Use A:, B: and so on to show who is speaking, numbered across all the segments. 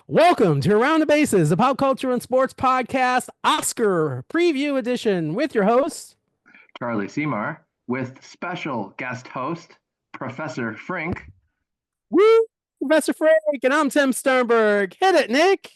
A: Welcome to Around the Bases, a pop culture and sports podcast, Oscar preview edition with your hosts.
B: Charlie Seymour, with special guest host, Professor Frink.
A: Woo! Professor Frank, and I'm Tim Sternberg. Hit it, Nick.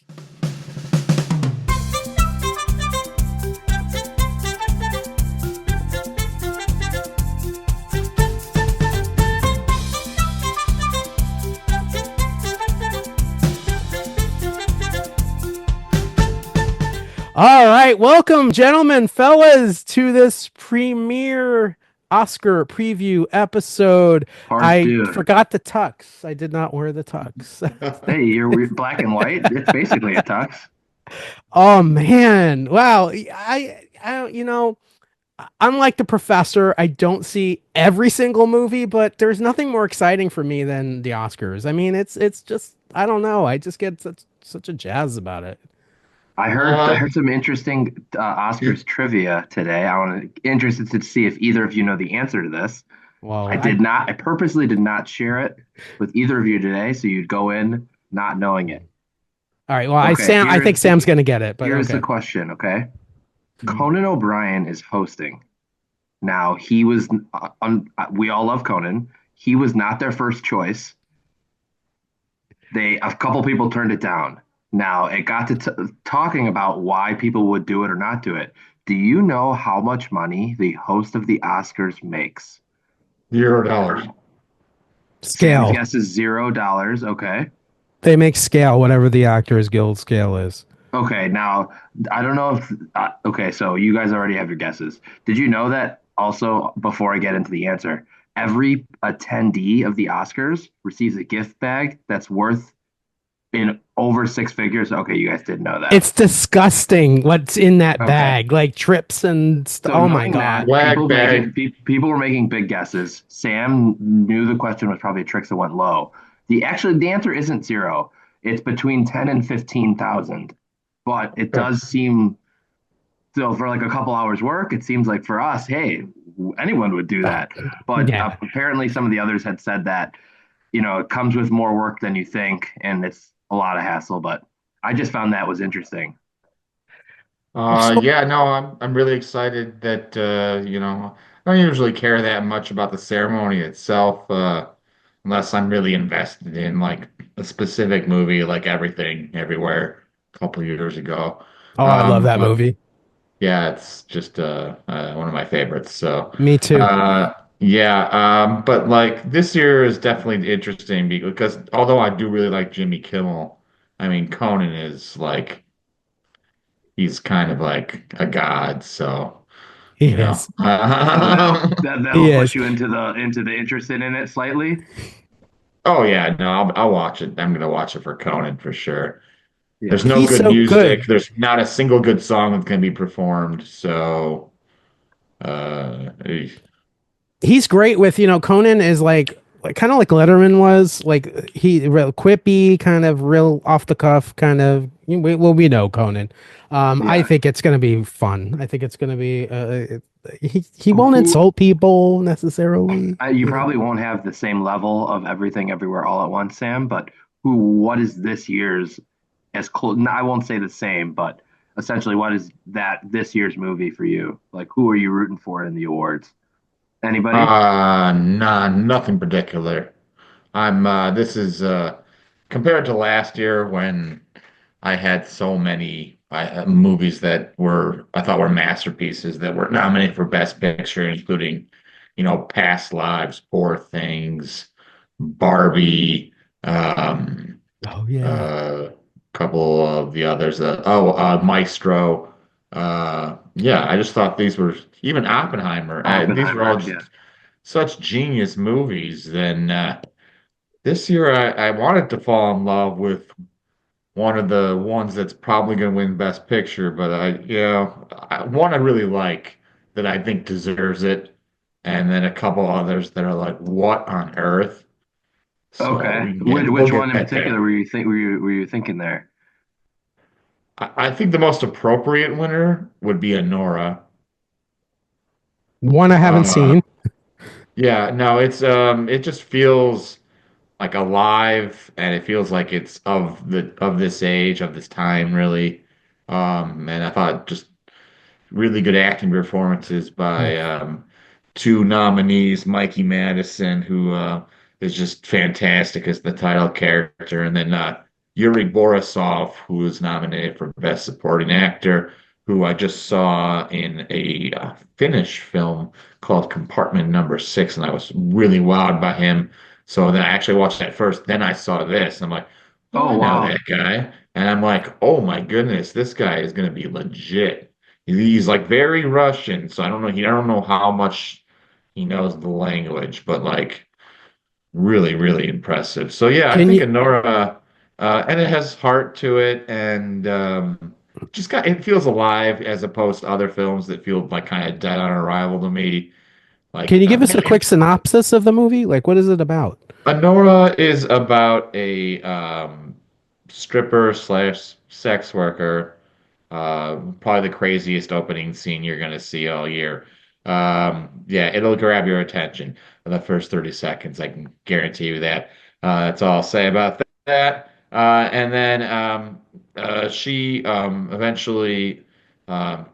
A: All right, welcome, gentlemen, fellas, to this premiere Oscar preview episode. Forgot the tux. I did not wear the tux.
B: Hey, you're black and white. It's basically a tux.
A: Oh man, wow! Unlike the professor, I don't see every single movie, but there's nothing more exciting for me than the Oscars. I mean, it's just I don't know. I just get such a jazz about it.
B: I heard some interesting Oscars trivia today. I'm interested to see if either of you know the answer to this.
A: Well,
B: I did not. I purposely did not share it with either of you today, so you'd go in not knowing it.
A: All right. Well, I think Sam's gonna get it. But
B: here's
A: okay.
B: the question. Okay, Conan O'Brien is hosting. Now he was. We all love Conan. He was not their first choice. A couple people turned it down. Now, it got to talking about why people would do it or not do it. Do you know how much money the host of the Oscars makes?
C: $0.
A: Scale.
B: Sam's guess is $0. Okay.
A: They make scale, whatever the Actors Guild scale is.
B: Okay. Now, I don't know if. Okay, so you guys already have your guesses. Did you know that also, before I get into the answer, every attendee of the Oscars receives a gift bag that's worth in over six figures? Okay, you guys didn't know that.
A: It's disgusting what's in that bag, like trips and stuff. Oh my God.
B: People were making big guesses. Sam knew the question was probably a trick, so went low. The answer isn't zero. It's between 10 and 15,000. But it does seem, so for like a couple hours work, it seems like for us, hey, anyone would do that. But apparently some of the others had said that, it comes with more work than you think, and it's a lot of hassle, but I just found that was interesting.
C: I'm really excited that I don't usually care that much about the ceremony itself, unless I'm really invested in like a specific movie, like Everything Everywhere a couple years ago.
A: Oh, I love that movie.
C: Yeah, it's just one of my favorites. So
A: me too.
C: But like this year is definitely interesting because although I do really like Jimmy Kimmel, I mean Conan is like he's kind of like a god, so
A: he is.
B: That'll push you into the interest in it slightly.
C: Oh yeah, no, I'll watch it. I'm gonna watch it for Conan for sure.
B: Yeah.
C: There's no good music. There's not a single good song that's gonna be performed. So,
A: he's great with, Conan is like kind of like Letterman was, like he real quippy, kind of real off the cuff, kind of. We know Conan. I think it's gonna be fun. I think it's gonna be. He won't insult people necessarily.
B: You probably won't have the same level of Everything Everywhere All at Once, Sam. But what is this year's as close? I won't say the same, but essentially, what is this year's movie for you? Like, who are you rooting for in the awards? Anybody?
C: Nothing particular. This is compared to last year when I had so many movies that I thought were masterpieces that were nominated for Best Picture, including, Past Lives, Poor Things, Barbie, a couple of the others. Maestro. I just thought these were even Oppenheimer. These were all just such genius movies. Then this year, I wanted to fall in love with one of the ones that's probably going to win Best Picture, but one I really like that I think deserves it, and then a couple others that are like, what on earth?
B: So okay, which one in particular were you thinking there?
C: I think the most appropriate winner would be Anora.
A: One I haven't seen.
C: Yeah, no, it just feels like alive, and it feels like it's of this age, of this time, really. And I thought just really good acting performances
A: Mm.
C: by two nominees, Mikey Madison, who is just fantastic as the title character, and then Yuri Borisov, who was nominated for Best Supporting Actor, who I just saw in a Finnish film called Compartment Number Six, and I was really wowed by him. So then I actually watched that first, then I saw this, and I'm like, oh,
B: Oh
C: I know
B: wow.
C: that guy. And I'm like, oh my goodness, this guy is going to be legit. He's like very Russian, so I don't know how much he knows the language, but like really, really impressive. So yeah, I
A: Can
C: think
A: you
C: Honora, and it has heart to it, and just got it feels alive as opposed to other films that feel like kind of dead on arrival to me.
A: can
C: Like
A: you give us a quick synopsis of the movie? Like, what is it about?
C: Honora is about a stripper slash sex worker. Probably the craziest opening scene you're going to see all year. Yeah, it'll grab your attention in the first 30 seconds. I can guarantee you that. That's all I'll say about that. And then she eventually um,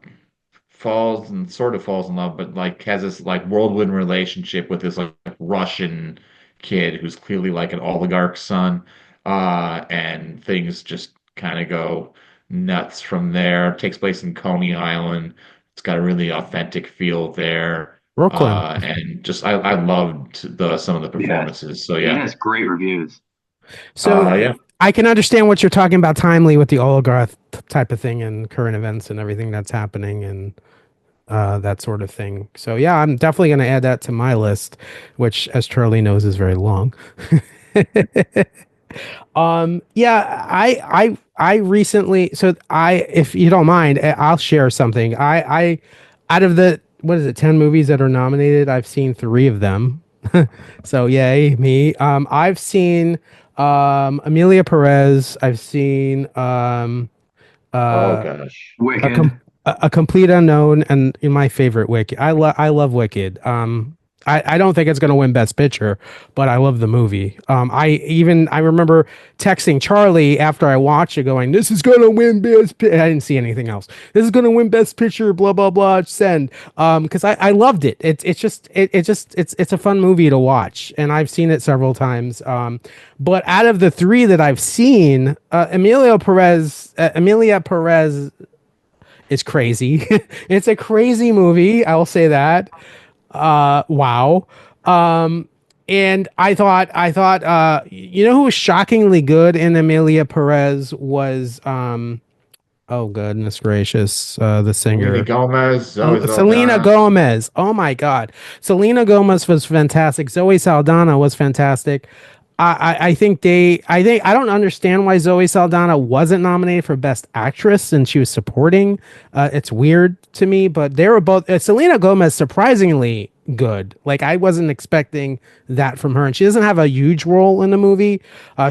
C: falls and sort of falls in love, but like has this like whirlwind relationship with this like Russian kid who's clearly like an oligarch's son. And things just kind of go nuts from there. It takes place in Coney Island. It's got a really authentic feel there.
A: Brooklyn.
C: And just I loved the some of the
B: Yes.
C: performances. So
B: It
C: yeah.
B: has great reviews.
A: So
C: Yeah.
A: I can understand what you're talking about timely with the oligarch type of thing and current events and everything that's happening and that sort of thing. So yeah, I'm definitely going to add that to my list, which, as Charlie knows, is very long. Yeah, I recently, so if you don't mind, I'll share something. Out of the, what is it, 10 movies that are nominated, I've seen three of them. So yay, me. I've seen, Amelia Perez. I've seen,
C: Oh
A: uh,
C: gosh.
A: a
B: Wicked.
A: com- a complete unknown and my favorite Wicked. I love Wicked. I don't think it's going to win Best Picture, but I love the movie. I remember texting Charlie after I watched it, going, "This is going to win Best." I didn't see anything else. This is going to win Best Picture. Blah blah blah. Send. Because I loved it. It's a fun movie to watch, and I've seen it several times. But out of the three that I've seen, Amelia Perez is crazy. It's a crazy movie. I will say that. Wow. Um, and you know who was shockingly good in Amelia Perez was, oh goodness gracious, the
C: Selena
A: singer.
C: Gomez, Zoe
A: Selena
C: Saldana.
A: Gomez. Oh my God. Selena Gomez was fantastic. Zoe Saldana was fantastic. I don't understand why Zoe Saldana wasn't nominated for Best Actress and she was supporting. It's weird to me, but they were both, Selena Gomez surprisingly good. Like I wasn't expecting that from her. And she doesn't have a huge role in the movie.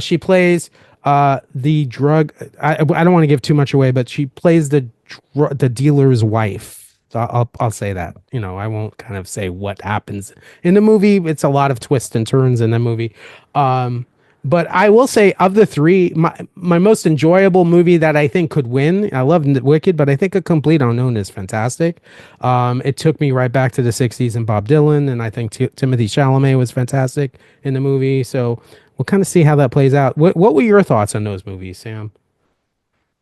A: She plays the drug, I don't want to give too much away, but she plays the dealer's wife. So I'll say that. You know, I won't kind of say what happens in the movie. It's a lot of twists and turns in the movie. Um, but I will say, of the three, my most enjoyable movie that I think could win, I love Wicked, but I think A Complete Unknown is fantastic. It took me right back to the 60s and Bob Dylan, and I think Timothy Chalamet was fantastic in the movie. So we'll kind of see how that plays out. What were your thoughts on those movies, Sam?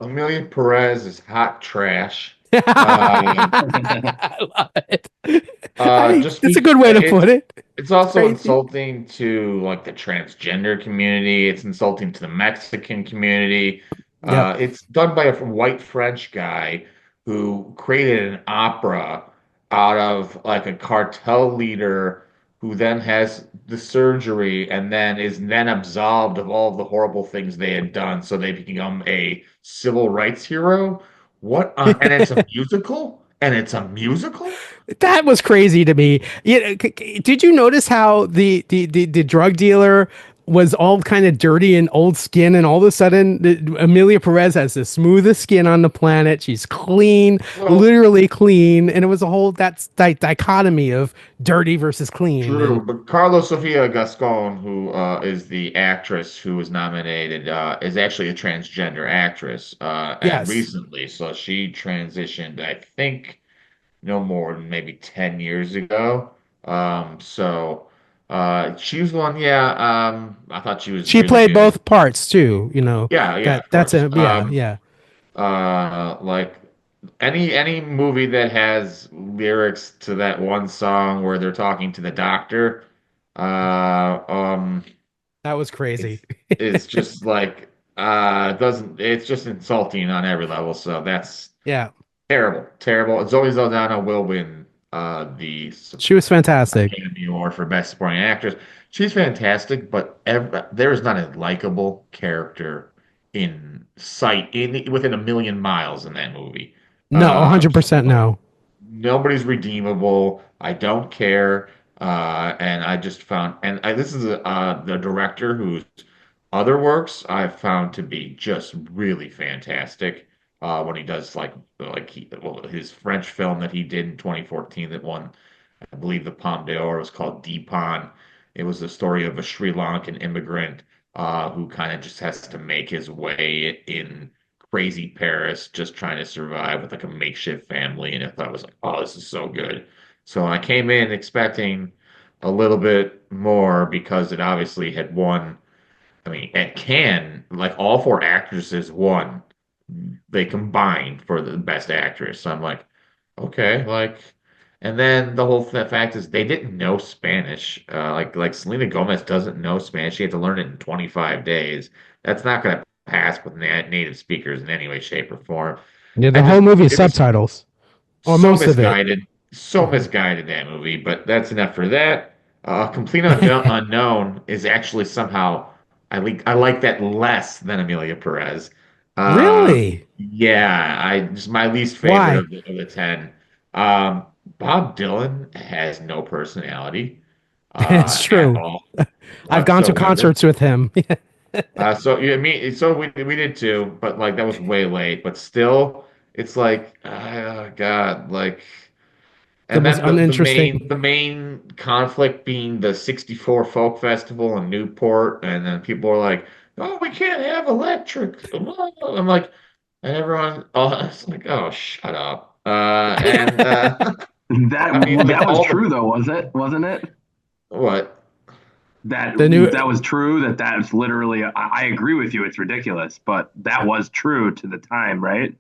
C: Amelia Perez is hot trash. Um,
A: I love it.
C: just
A: That's a
C: be
A: good way to put it.
C: it's
A: It's
C: also
A: crazy.
C: insulting to like the transgender community. It's insulting to the Mexican community.
A: Yep.
C: It's done by a white French guy who created an opera out of like a cartel leader who then has the surgery and then is then absolved of all of the horrible things they had done. So they become a civil rights hero. What? And it's a musical? And it's a musical?
A: That was crazy to me. Yeah, did you notice how the drug dealer was all kind of dirty and old skin, and all of a sudden Amelia Perez has the smoothest skin on the planet. She's clean,
C: Well,
A: literally clean, and it was a whole dichotomy of dirty versus clean.
C: true,
A: And
C: but Carlos Sofia Gascon, who is the actress who was nominated, is actually a transgender actress, and
A: yes,
C: recently, so she transitioned, I think, no more than maybe 10 years ago. So she was one, yeah, I thought she was
A: she
C: really
A: played
C: good.
A: both parts too. You know
C: Yeah, yeah,
A: that
C: of
A: that's
C: course.
A: a yeah, yeah.
C: Like any movie that has lyrics to that one song where they're talking to the doctor,
A: That was crazy.
C: it's it's just like doesn't it's just insulting on every level. So that's
A: Yeah,
C: terrible, terrible. Zoe Saldana will win the
A: she was fantastic.
C: Academy Award for Best Supporting Actress. She's fantastic, but there is not a likable character in sight within a million miles in that movie.
A: No, 100%
C: So
A: no.
C: nobody's redeemable. I don't care. And I just found, and this is the director whose other works I've found to be just really fantastic. When he does well, his French film that he did in 2014 that won, I believe, the Palme d'Or, was called Deepon. It was the story of a Sri Lankan immigrant who kind of just has to make his way in crazy Paris, just trying to survive with like a makeshift family. And I thought it was like, oh, this is so good. So I came in expecting a little bit more because it obviously had won. I mean, at Cannes, like all four actresses won. They combined for the best actress. So I'm like, okay, like, and then the whole fact is they didn't know Spanish. Like Selena Gomez doesn't know Spanish. She had to learn it in 25 days. That's not going to pass with native speakers in any way, shape, or form.
A: Yeah,
C: I
A: the whole
C: just
A: movie is
C: it was
A: subtitles, or
C: so
A: most of it.
C: misguided, so misguided that movie. But that's enough for that. Complete Unknown is actually somehow I like that less than Amelia Perez.
A: Really?
C: Yeah, I just my least favorite
A: Why?
C: of the 10. Um, Bob Dylan has no personality
A: It's
C: at
A: true.
C: all
A: I've gone to
C: whatsoever.
A: concerts with him.
C: So yeah, so we did too, but like that was way late. But still, it's like, oh God, like.
A: The
C: And
A: most
C: then
A: uninteresting.
C: the main conflict being the 64 Folk Festival in Newport, and then people are like, "Oh, we can't have electric." I'm like, and everyone, oh, it's like, "Oh, shut up."
B: That
C: I mean, like
B: that was
C: all
B: true
C: the
B: though, was it? Wasn't it?
C: what?
B: That
A: The new
B: that was true. That's literally. I agree with you. It's ridiculous, but that was true to the time, right?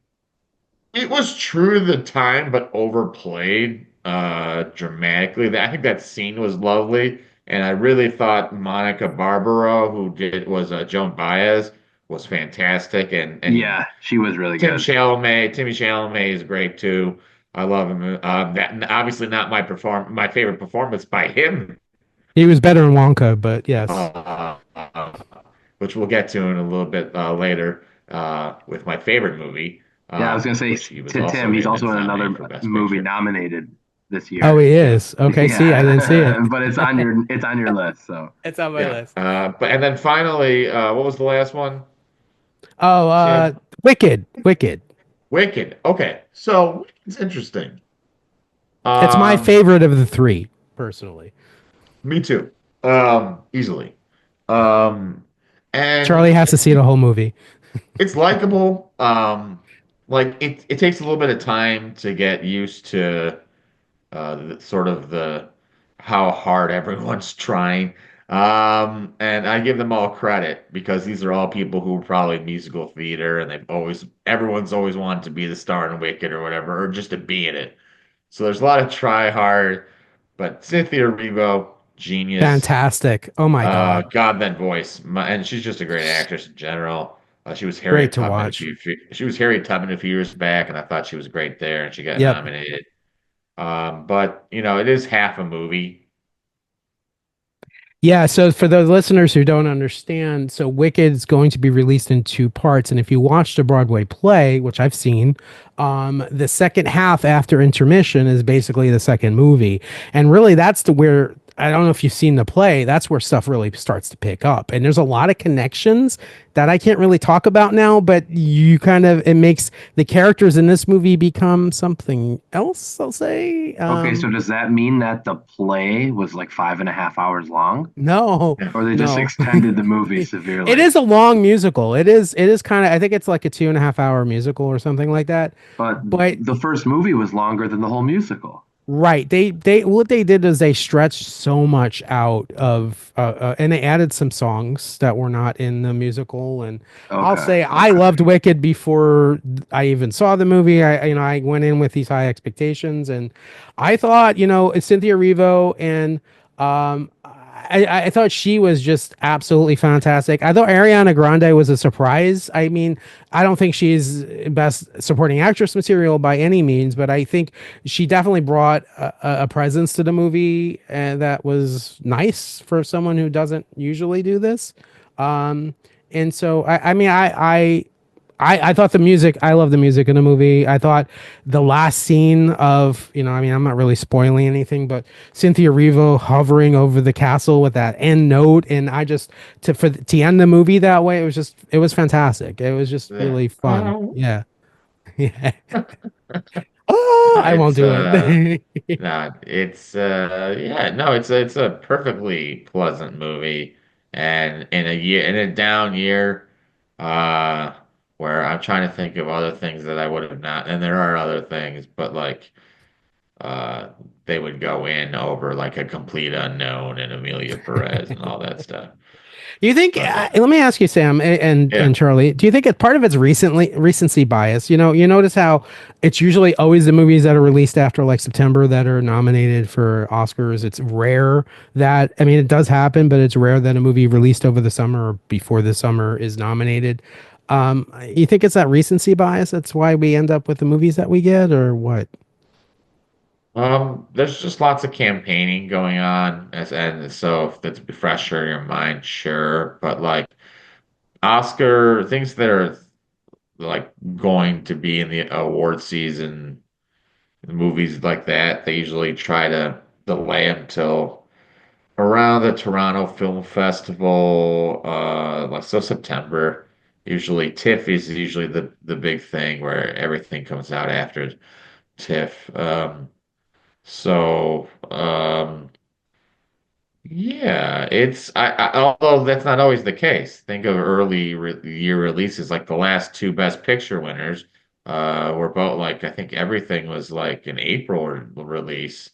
C: It was true to the time, but overplayed dramatically. I think that scene was lovely, and I really thought Monica Barbaro, who did was Joan Baez, was fantastic, and
B: Yeah, she was really good.
C: Timmy Chalamet is great too. I love him. That obviously not my favorite performance by him,
A: he was better in Wonka, but yes.
C: uh, which we'll get to in a little bit later with my favorite movie,
B: Yeah, I was gonna say
C: which he was
B: to
C: also
B: Tim, he's
C: in.
B: also
C: That's
B: in
C: nominated
B: another
C: for Best
B: movie
C: Picture.
B: nominated this
A: Oh,
B: year.
A: he
C: Yeah,
A: is. Okay, see, I didn't see it.
B: Yeah, but it's on your list. So
A: It's on my
C: yeah.
A: list.
C: But and then finally, what was the last one,
A: Oh,
C: Sam?
A: Wicked. Wicked.
C: Wicked. Okay, so it's interesting.
A: It's my
C: Um,
A: favorite of the three, personally.
C: Me too. Easily. Um,
A: Charlie
C: and
A: has to see the whole movie.
C: it's likable. Like it takes a little bit of time to get used to sort of the how hard everyone's trying. And I give them all credit because these are all people who were probably in musical theater and everyone's always wanted to be the star in Wicked or whatever, or just to be in it. So there's a lot of try hard, but Cynthia Erivo, genius.
A: Fantastic. Oh my God.
C: God, that voice, and she's just a great actress in general. She was
A: Great
C: Harriet
A: to
C: Tubman
A: watch.
C: she was Harriet Tubman a few years back, and I thought she was great there, and she got
A: Yep.
C: nominated. But it is half a movie.
A: Yeah, so for the listeners who don't understand, so Wicked is going to be released in two parts, and if you watch the Broadway play, which I've seen, the second half after intermission is basically the second movie, and really that's the where I don't know if you've seen the play, that's where stuff really starts to pick up. And there's a lot of connections that I can't really talk about now, but you kind of, it makes the characters in this movie become something else, I'll say.
B: Okay, so does that mean that the play was like 5.5 hours long,
A: No,
C: Yeah.
B: or they just
A: no.
B: extended the movie
A: It
B: severely?
A: is a long musical. It is kind of, I think it's like a 2.5 hour musical or something like that.
B: But
A: But
B: the first movie was longer than the whole musical.
A: right. They what they did is they stretched so much out of and they added some songs that were not in the musical. And I'll
B: Okay,
A: say I
B: okay.
A: loved Wicked before I even saw the movie. I went in with these high expectations, and I thought, Cynthia Erivo and I thought she was just absolutely fantastic. I thought Ariana Grande was a surprise. I mean, I don't think she's best supporting actress material by any means, but I think she definitely brought a presence to the movie that was nice for someone who doesn't usually do this. Um, and so I mean I thought the music, I love the music in the movie. I thought the last scene of, I mean, I'm not really spoiling anything, but Cynthia Erivo hovering over the castle with that end note. And I just, to end the movie that way, it was fantastic. It was just
C: Yeah.
A: really fun.
C: Oh,
A: Yeah. Yeah. Oh, I won't
C: it's
A: do it.
C: no, it's yeah, no, it's a perfectly pleasant movie, and in a down year, uh where I'm trying to think of other things that I would have not, and there are other things, but like uh they would go in over like a complete unknown and Amelia Perez and all that stuff.
A: Do you think?
C: But
A: Let me ask you, Sam
C: yeah.
A: and Charlie. Do you think it's part of its recency bias? You notice how it's usually always the movies that are released after like September that are nominated for Oscars. It's rare that, I mean, it does happen, but it's rare that a movie released over the summer or before the summer is nominated. You think it's that recency bias? That's why we end up with the movies that we get, or what?
C: There's just lots of campaigning going on, and so if that's fresher in your mind, sure. But like Oscar things that are like going to be in the award season, movies like that, they usually try to delay until around the Toronto Film Festival, like so September. Usually TIFF is usually the big thing where everything comes out after TIFF. So yeah, although that's not always the case. Think of early re year releases, like the last two Best Picture winners, were both like I think everything was like an April release,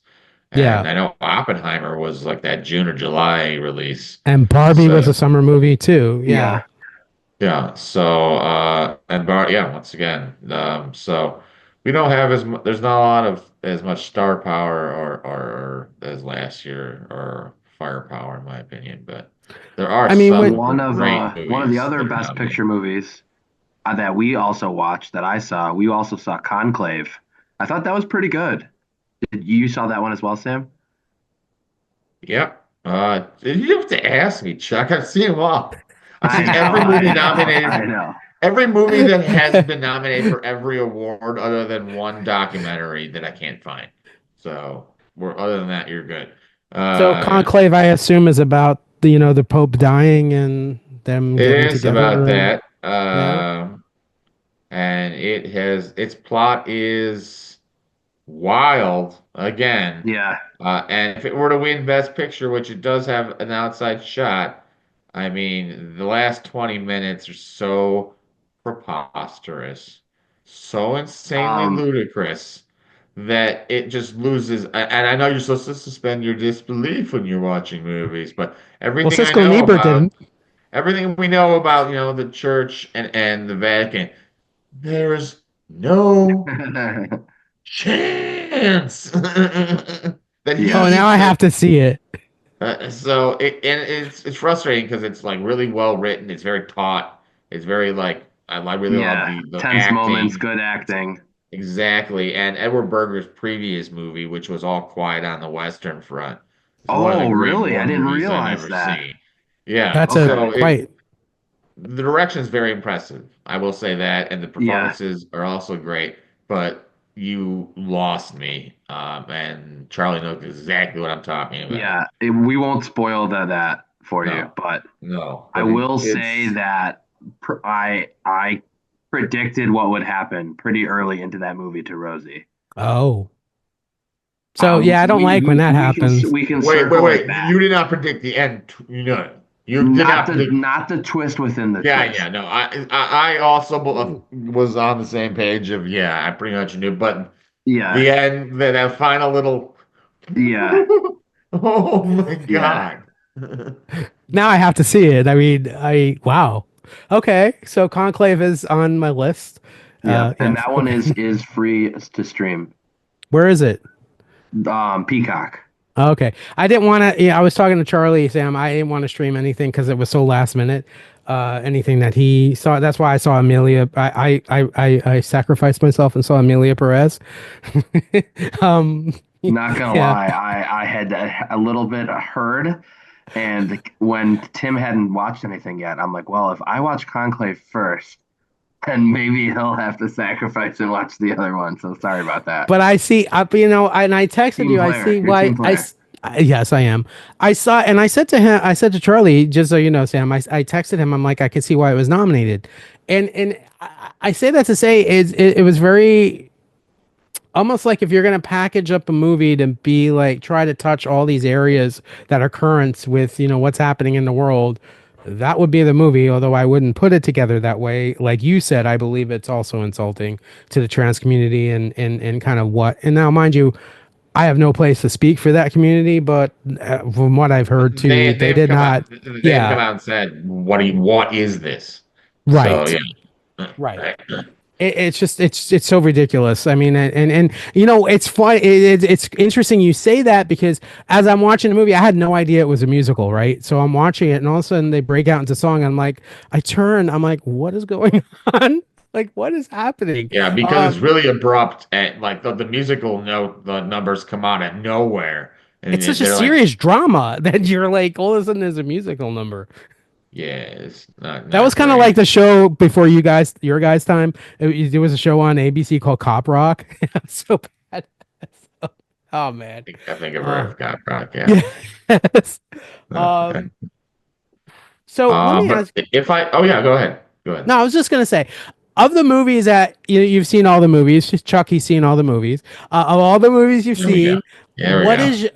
C: and
A: Yeah.
C: I know Oppenheimer was like that June or July release.
A: And Barbie was
C: So
A: a summer movie too. Yeah.
B: Yeah.
C: yeah, so yeah, once again, so we don't have there's not a lot of as much star power or as last year or firepower in my opinion, but there are
A: I mean,
C: some
A: when
C: great
B: One of the
C: movies
B: other
C: that are
B: Best Picture
C: nominated.
B: movies that we also watched that I saw, we also saw Conclave. I thought that was pretty good. You saw that one as well, Sam?
C: Yep. You have to ask me, Chuck. I've seen them all. I've
B: I
C: seen
B: know,
C: every
B: I
C: movie
B: know,
C: nominated,
B: I know.
C: every movie that has been nominated for every award other than one documentary that I can't find. So, other than that, you're good.
A: So
C: Yeah.
A: Conclave, I assume, is about the Pope dying and them
C: It
A: getting
C: is about
A: together and
C: that.
A: yeah.
C: And its plot is wild again.
B: Yeah.
C: And if it were to win Best Picture, which it does have an outside shot, I mean, the last 20 minutes are so preposterous, so insanely
B: Um,
C: ludicrous that it just loses. And I know you're supposed to suspend your disbelief when you're watching movies, but
A: Well,
C: everything I
A: Cisco and
C: know
A: Ebert
C: about
A: didn't.
C: everything we know about, the church and the Vatican, there is no chance that he
A: Oh,
B: yeah.
A: now I
C: even
A: have to see it.
C: it's frustrating because it's like really well written. It's very taut. It's very like I really love
B: Yeah.
C: the
B: Tense moments,
C: acting
B: good acting.
C: exactly. And Edward Berger's previous movie, which was All Quiet on the Western Front, is one of the
B: Oh,
C: great
B: really? I
C: war
B: didn't
C: movies I've
B: realize
C: ever
B: that.
C: seen. Yeah,
A: That's a
B: Okay.
C: so
A: quite.
C: the direction is very impressive. I will say that, and the
B: Yeah.
C: performances are also great. But you lost me. And Charlie knows exactly what I'm talking about.
B: Yeah, we won't spoil that for you,
C: No,
B: but
C: no,
B: I
C: but
B: will say
C: it's
B: that I predicted what would happen pretty early into that movie to Rosie.
A: Oh, so yeah, I don't like when that happens.
B: We can
C: wait, wait,
B: circle it
C: wait.
B: back.
C: You did not predict the end. You know, you did not predict.
B: Not the twist within the
C: Yeah,
B: twist.
C: yeah, no. I also was on the same page of yeah. I pretty much knew, but
B: Yeah,
C: the end, that final little.
B: yeah,
C: Oh my
B: yeah,
C: God.
A: Now I have to see it. I mean, wow. Okay, so Conclave is on my list.
B: yep. And
A: Yes.
B: that one
A: Okay.
B: is free to stream.
A: Where is it?
B: Peacock.
A: Okay. I didn't want to. Yeah, I was talking to Charlie, Sam. I didn't want to stream anything because it was so last minute. Anything that he saw. That's why I saw Amelia. I sacrificed myself and saw Amelia Perez. um.
B: Not gonna
A: Yeah.
B: lie, I had a little bit heard, and when Tim hadn't watched anything yet, I'm like, well, if I watch Conclave first, then maybe he'll have to sacrifice and watch the other one. So sorry about that.
A: But I see, and I texted
B: Team
A: you. I
B: player,
A: see
B: you're
A: why.
B: team player.
A: Yes, I am. I saw, and I said to him, I said to Charlie, just so you know, Sam, I texted him. I'm like, I could see why it was nominated, and I say that to say it was very almost like if you're gonna package up a movie to be like try to touch all these areas that are currents with what's happening in the world. That would be the movie, although I wouldn't put it together that way. Like you said, I believe it's also insulting to the trans community and kind of what. And now, mind you, I have no place to speak for that community, but from what I've heard too, they
C: They've
A: did
C: come out
A: not.
C: they've come
A: Yeah,
C: out and said, what is this? So
A: right,
C: yeah.
A: right. It's just it's so ridiculous. I mean, and it's fun. It's interesting you say that because as I'm watching the movie, I had no idea it was a musical, right? So I'm watching it, and all of a sudden they break out into song. I'm like, I'm like, what is going on? Like, what is happening?
C: Yeah, because it's really abrupt and like the musical note, the numbers come out of nowhere.
A: It's
C: And
A: such a
C: they're like,
A: serious drama that you're like, all of a sudden there's a musical number.
C: yeah, it's
A: That was
C: not
A: kind of like
C: great.
A: the show before your guys' time. There was a show on ABC called Cop Rock. So bad. Oh man.
C: I think I've heard
A: Uh,
C: of God Rock, yeah.
A: yes.
C: No.
A: Um, so let me
C: But
A: ask.
C: if I oh yeah, go ahead. Go ahead.
A: No, I was just gonna say, of the movies that you've seen all the movies, Chucky's seen all the movies. Of all the movies you've
C: There we go.
A: seen,
C: There we
A: what
C: go.
A: is,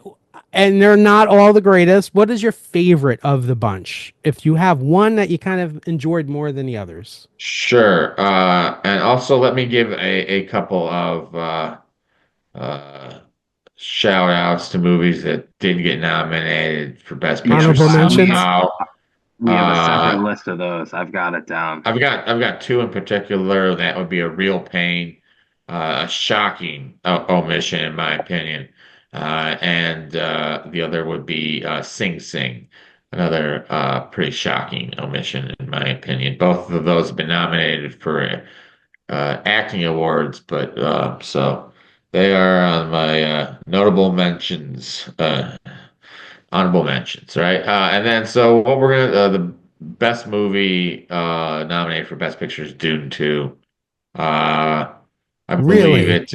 A: and they're not all the greatest. What is your favorite of the bunch? If you have one that you kind of enjoyed more than the others.
C: Sure. And also let me give a couple of uh shout outs to movies that did get nominated for Best
B: Yeah,
C: Picture
A: Honorable mentions.
C: somehow.
B: we have a separate
C: Uh,
B: list of those. I've got it down.
C: I've got two in particular that would be a real pain, a shocking omission in my opinion, and the other would be Sing Sing, another pretty shocking omission in my opinion. Both of those have been nominated for acting awards, but so they are on my notable mentions. Honorable mentions, right? And then so what we're gonna the best movie nominated for Best Picture is Dune 2. Uh, I believe
A: Really,
C: it.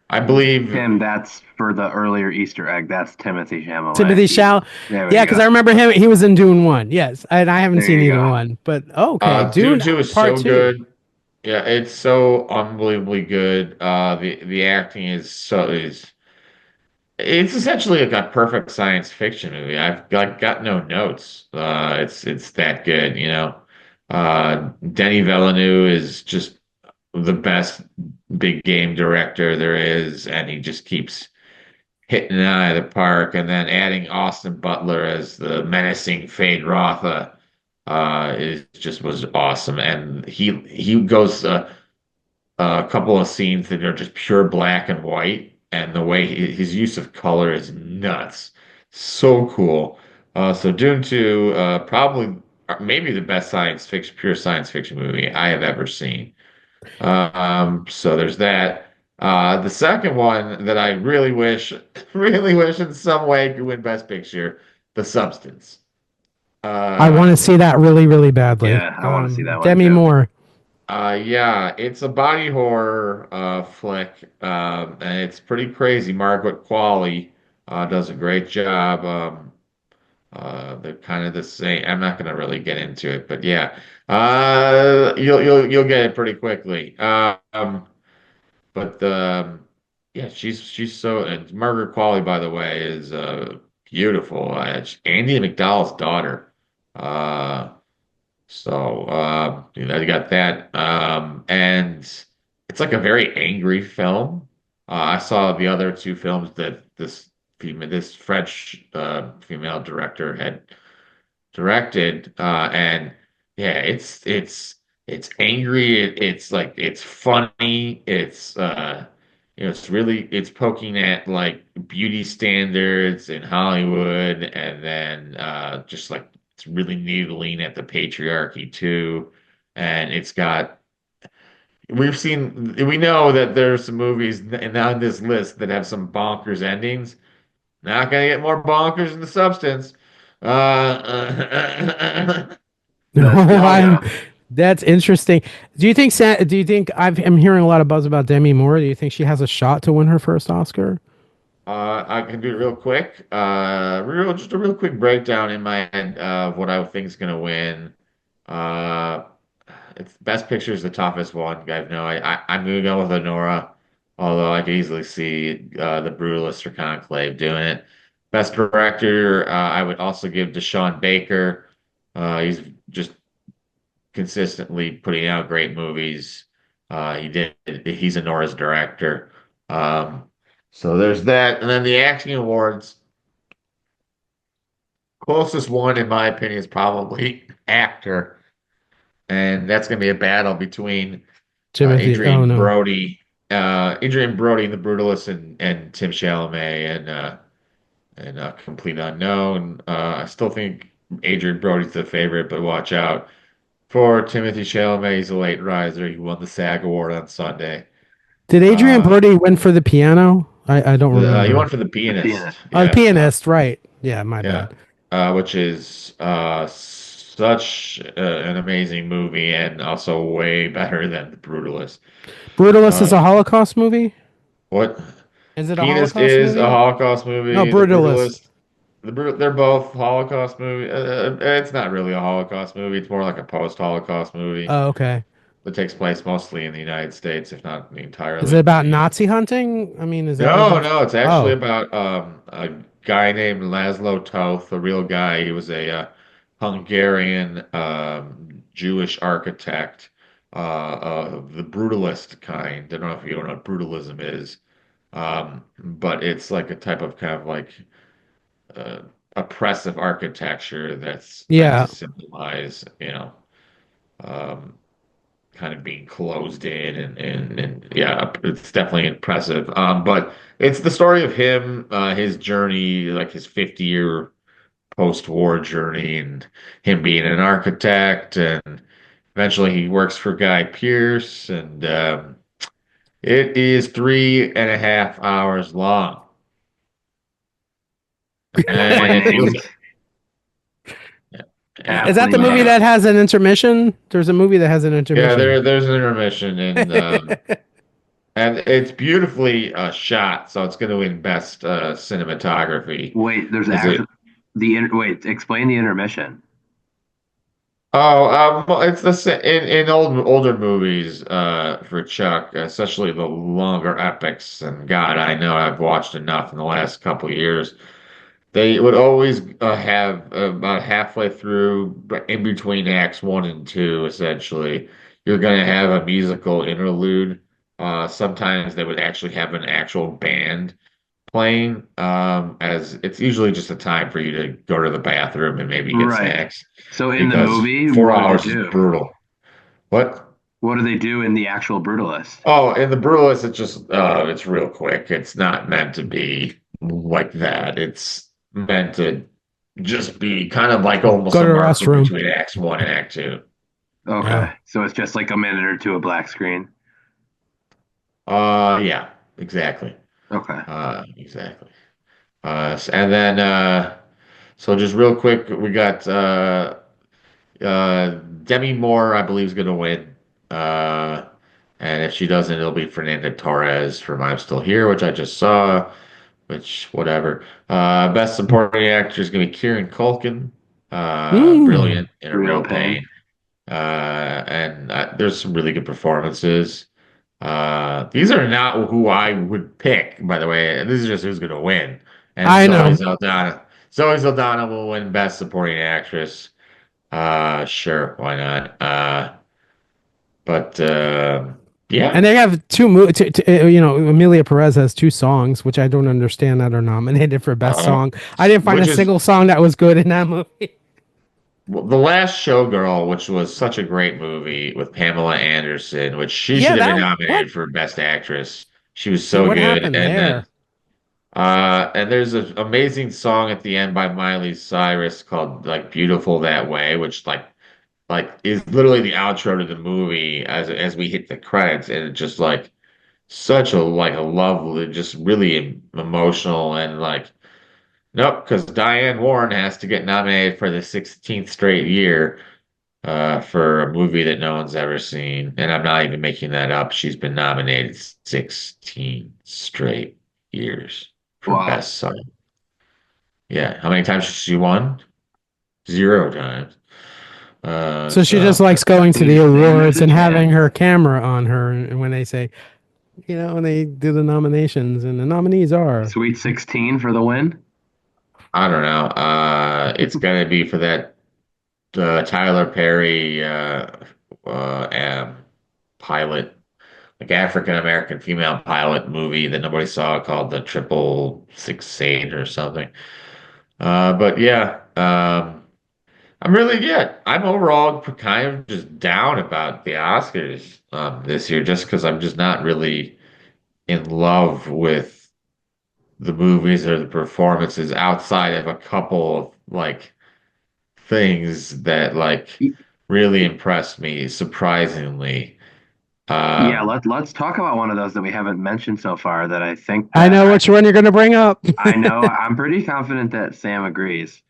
C: I believe.
B: Tim, that's for the earlier Easter egg. That's Timothy Chalamet.
A: Timothy Chalamet.
B: There we
A: Yeah, because
B: go.
A: I remember him. He was in Dune 1. Yes, and I haven't
B: There
A: seen
B: you
A: either
B: go.
A: one. But okay,
C: Dune
A: Dune
C: 2 is
A: Part
C: so
A: 2.
C: good. Yeah, it's so unbelievably good. The acting is so is it's essentially like a perfect science fiction movie. I've got no notes. It's that good, you know. Denis Villeneuve is just the best big game director there is, and he just keeps hitting it out of the park. And then adding Austin Butler as the menacing Fade Rotha is just was awesome. And he goes a couple of scenes that are just pure black and white, and the way his use of color is nuts. So cool. So Dune 2, probably maybe the best science fiction, pure science fiction movie I have ever seen. So there's that. The second one that I really wish, really wish in some way could win Best Picture, The Substance.
A: I
C: Uh,
A: want to see that really, really badly.
B: Yeah, I want to see that one
A: Demi
B: too.
A: Moore.
C: Yeah, it's a body horror flick, and it's pretty crazy. Margaret Qualley does a great job. They're kind of the same. I'm not going to really get into it, but yeah, you'll get it pretty quickly. But yeah, she's so. And Margaret Qualley, by the way, is beautiful. Andy McDowell's daughter. Uh, you know, you got that. And it's like a very angry film. I saw the other two films that this French female director had directed, and yeah, it's angry. It's like it's funny. You know, it's poking at like beauty standards in Hollywood, and then just like it's really needling at the patriarchy too. And we know that there's some movies on this list that have some bonkers endings. Not gonna get more bonkers in the substance.
A: I'm,
B: Nostalgia.
A: that's interesting. Do you think I'm hearing a lot of buzz about Demi Moore? Do you think she has a shot to win her first Oscar?
C: I can do it real quick. Just a real quick breakdown in my head of what I think is gonna win. Uh, it's Best Picture is the toughest one, guys. Know I'm gonna go with Honora, although I could easily see The Brutalist or Conclave doing it. Best Director, I would also give Deshaun Baker. He's just consistently putting out great movies. He's a Nora's director. Um, so there's that. And then the acting awards, closest one in my opinion is probably actor. And that's going to be a battle between
A: Timothy. Oh no.
C: Adrian Brody in The Brutalist and Tim Chalamet and Complete Unknown. I still think Adrian Brody's the favorite, but watch out. For Timothy Chalamet, he's a late riser. He won the SAG Award on Sunday.
A: Did Adrian
C: Uh,
A: Brody win for the piano? I don't
C: he
A: remember.
C: won for The
B: The
C: Pianist.
B: pianist.
A: Oh, the
C: Yeah,
A: pianist, right? Yeah, my
C: yeah.
A: bad.
C: Which is such an amazing movie and also way better than The Brutalist.
A: Brutalist
C: Uh,
A: is a Holocaust movie.
C: what
A: Is it a
C: Pianist
A: Holocaust
C: is a
A: movie?
C: Holocaust
A: No,
C: movie. The
A: Brutalist.
C: Brutalist, they're both Holocaust movie. It's not really a Holocaust movie. It's more like a post-Holocaust movie.
A: Oh, okay.
C: That takes place mostly in the United States, if not
A: Is it
C: entirely.
A: about Nazi hunting? I mean, is that what
C: No,
A: that's?
C: no, it's actually
A: Oh,
C: about a guy named Laszlo Toth, a real guy. He was a Hungarian Jewish architect of the brutalist kind. I don't know if you don't know what brutalism is, but it's like a type of kind of like uh, oppressive architecture that's meant to
A: yeah.
C: symbolize, you know. Um, kind of being closed in and yeah, it's definitely impressive. But it's the story of him, his journey, like his 50-year post-war journey, and him being an architect, and eventually he works for Guy Pearce, and it is 3.5 hours long, and you'll
B: Flames.
C: yeah,
A: Is
C: yeah,
A: that
B: Aptly
A: the movie
B: named.
A: that has an intermission? There's a movie that has an
C: yeah.
A: intermission.
C: There's an intermission, and it's beautifully shot, so it's going to win best cinematography.
B: Wait, there's
C: Is it?
B: actually wait, explain the intermission.
C: Oh, well, it's in older movies for Chuck, especially the longer epics. And God, I know I've watched enough in the last couple of years. They would always have about halfway through, but in between acts one and two, essentially, you're going to have a musical interlude. Sometimes they would actually have an actual band playing, as it's usually just a time for you to go to the bathroom and maybe get
B: Right.
C: snacks
B: So in the
C: because
B: movie,
C: four
B: what do they
C: hours is
B: do?
C: brutal. What?
B: What do they do in the actual Brutalist?
C: Oh, in the Brutalist, it's real quick. It's not meant to be like that. It's meant to just be kind of like almost
A: Go
C: a
A: to the
C: marker
A: restroom.
C: between Acts one and Act two.
A: Yeah.
B: Okay. So it's just like a minute or two of black screen.
C: Yeah, exactly.
B: Okay.
C: Exactly. And then so just real quick, we got Demi Moore, I believe, is going to win. Uh, and if she doesn't, it'll be Fernanda Torres from I'm Still Here, which I just saw, which whatever. Best supporting actor is going to be Kieran Culkin.
A: Mm.
C: Brilliant in A
B: Real
C: Real
B: pain.
C: Pain. And there's some really good performances. These are not who I would pick, by the way. This is just who's going to win. And
A: I know.
C: Zoe Saldana will win Best Supporting Actress. Sure, why not? But
A: And
C: yeah,
A: they have Amelia Perez has two songs, which I don't understand that are nominated for best
C: uh,
A: song. I didn't find a
C: which is
A: single song that was good in that movie.
C: well, The Last Showgirl, which was such a great movie with Pamela Anderson, which she
A: Yeah,
C: should have been
A: that what?
C: nominated for Best Actress. She was
A: Yeah,
C: so
A: what
C: good.
A: happened there?
C: And there's an amazing song at the end by Miley Cyrus called like Beautiful That Way, which like is literally the outro to the movie as we hit the credits, and it's just like such a lovely, just really emotional and like nope, because Diane Warren has to get nominated for the 16th straight year for a movie that no one's ever seen. And I'm not even making that up. She's been nominated 16 straight years for
B: Wow.
C: Best Song. Yeah. How many times has she won? Zero times.
A: So she just
C: So
A: likes going to the
B: Same as
A: awards
B: the
A: and
B: champ.
A: having her camera on her, and when they say, when they do the nominations, and the nominees are.
B: Sweet 16 for the win.
C: I don't know. It's gonna be for that Tyler Perry pilot, like African American female pilot movie that nobody saw called the 666 or something. But yeah, I'm overall kind of just down about the Oscars this year, just because I'm just not really in love with the movies or the performances outside of a couple of like things that like
B: Y-
C: really impressed me surprisingly.
B: Yeah,
C: Um,
B: let's talk about one of those that we haven't mentioned so far that I think
A: I
B: that
A: know which one you're going to bring up.
B: I know I'm pretty confident that Sam agrees.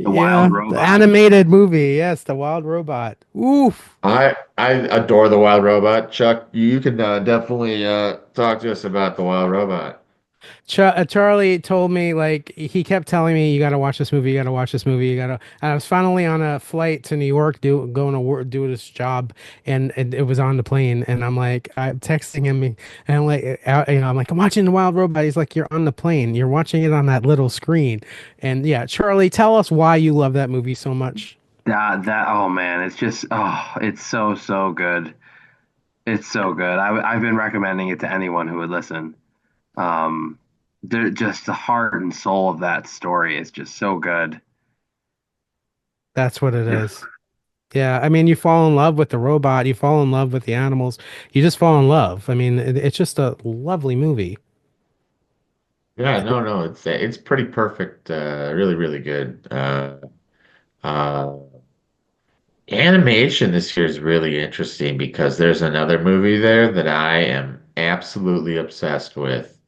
B: The Wild
A: Yeah, the
B: Robot.
A: animated movie. Yes, the Wild Robot. Oof.
C: I adore the Wild Robot. Chuck, you can definitely talk to us about the Wild Robot.
A: Charlie told me, like, he kept telling me, you got to watch this movie, you got to watch this movie, you got to. And I was finally on a flight to New York, going to work, do this job, and it was on the plane, and I'm texting him, and I'm like, I'm like, I'm watching the Wild Robot. He's like, you're on the plane, you're watching it on that little screen, and yeah, Charlie, tell us why you love that movie so much.
B: That oh man, it's just it's so good. It's so good. I've been recommending it to anyone who would listen. Um, just the heart and soul of that story is just so good.
A: That's what it
B: Yeah,
A: is. Yeah, I mean, you fall in love with the robot, you fall in love with the animals, you just fall in love. I mean, it's just a lovely movie.
C: Yeah, no, it's pretty perfect. Really, really good. Uh, Animation this year is really interesting because there's another movie there that I am absolutely obsessed with.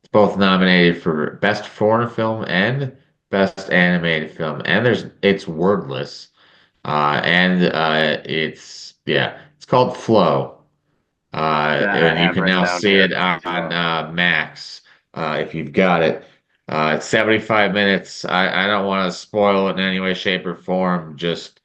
C: It's both nominated for Best Foreign Film and Best Animated Film, and it's wordless. It's called Flow.
B: that I
C: And you
B: have
C: can
B: written
C: now
B: down
C: see
B: here
C: it on
B: as well.
C: Max if you've got it. It's 75 minutes. I don't want to spoil it in any way, shape, or form. Just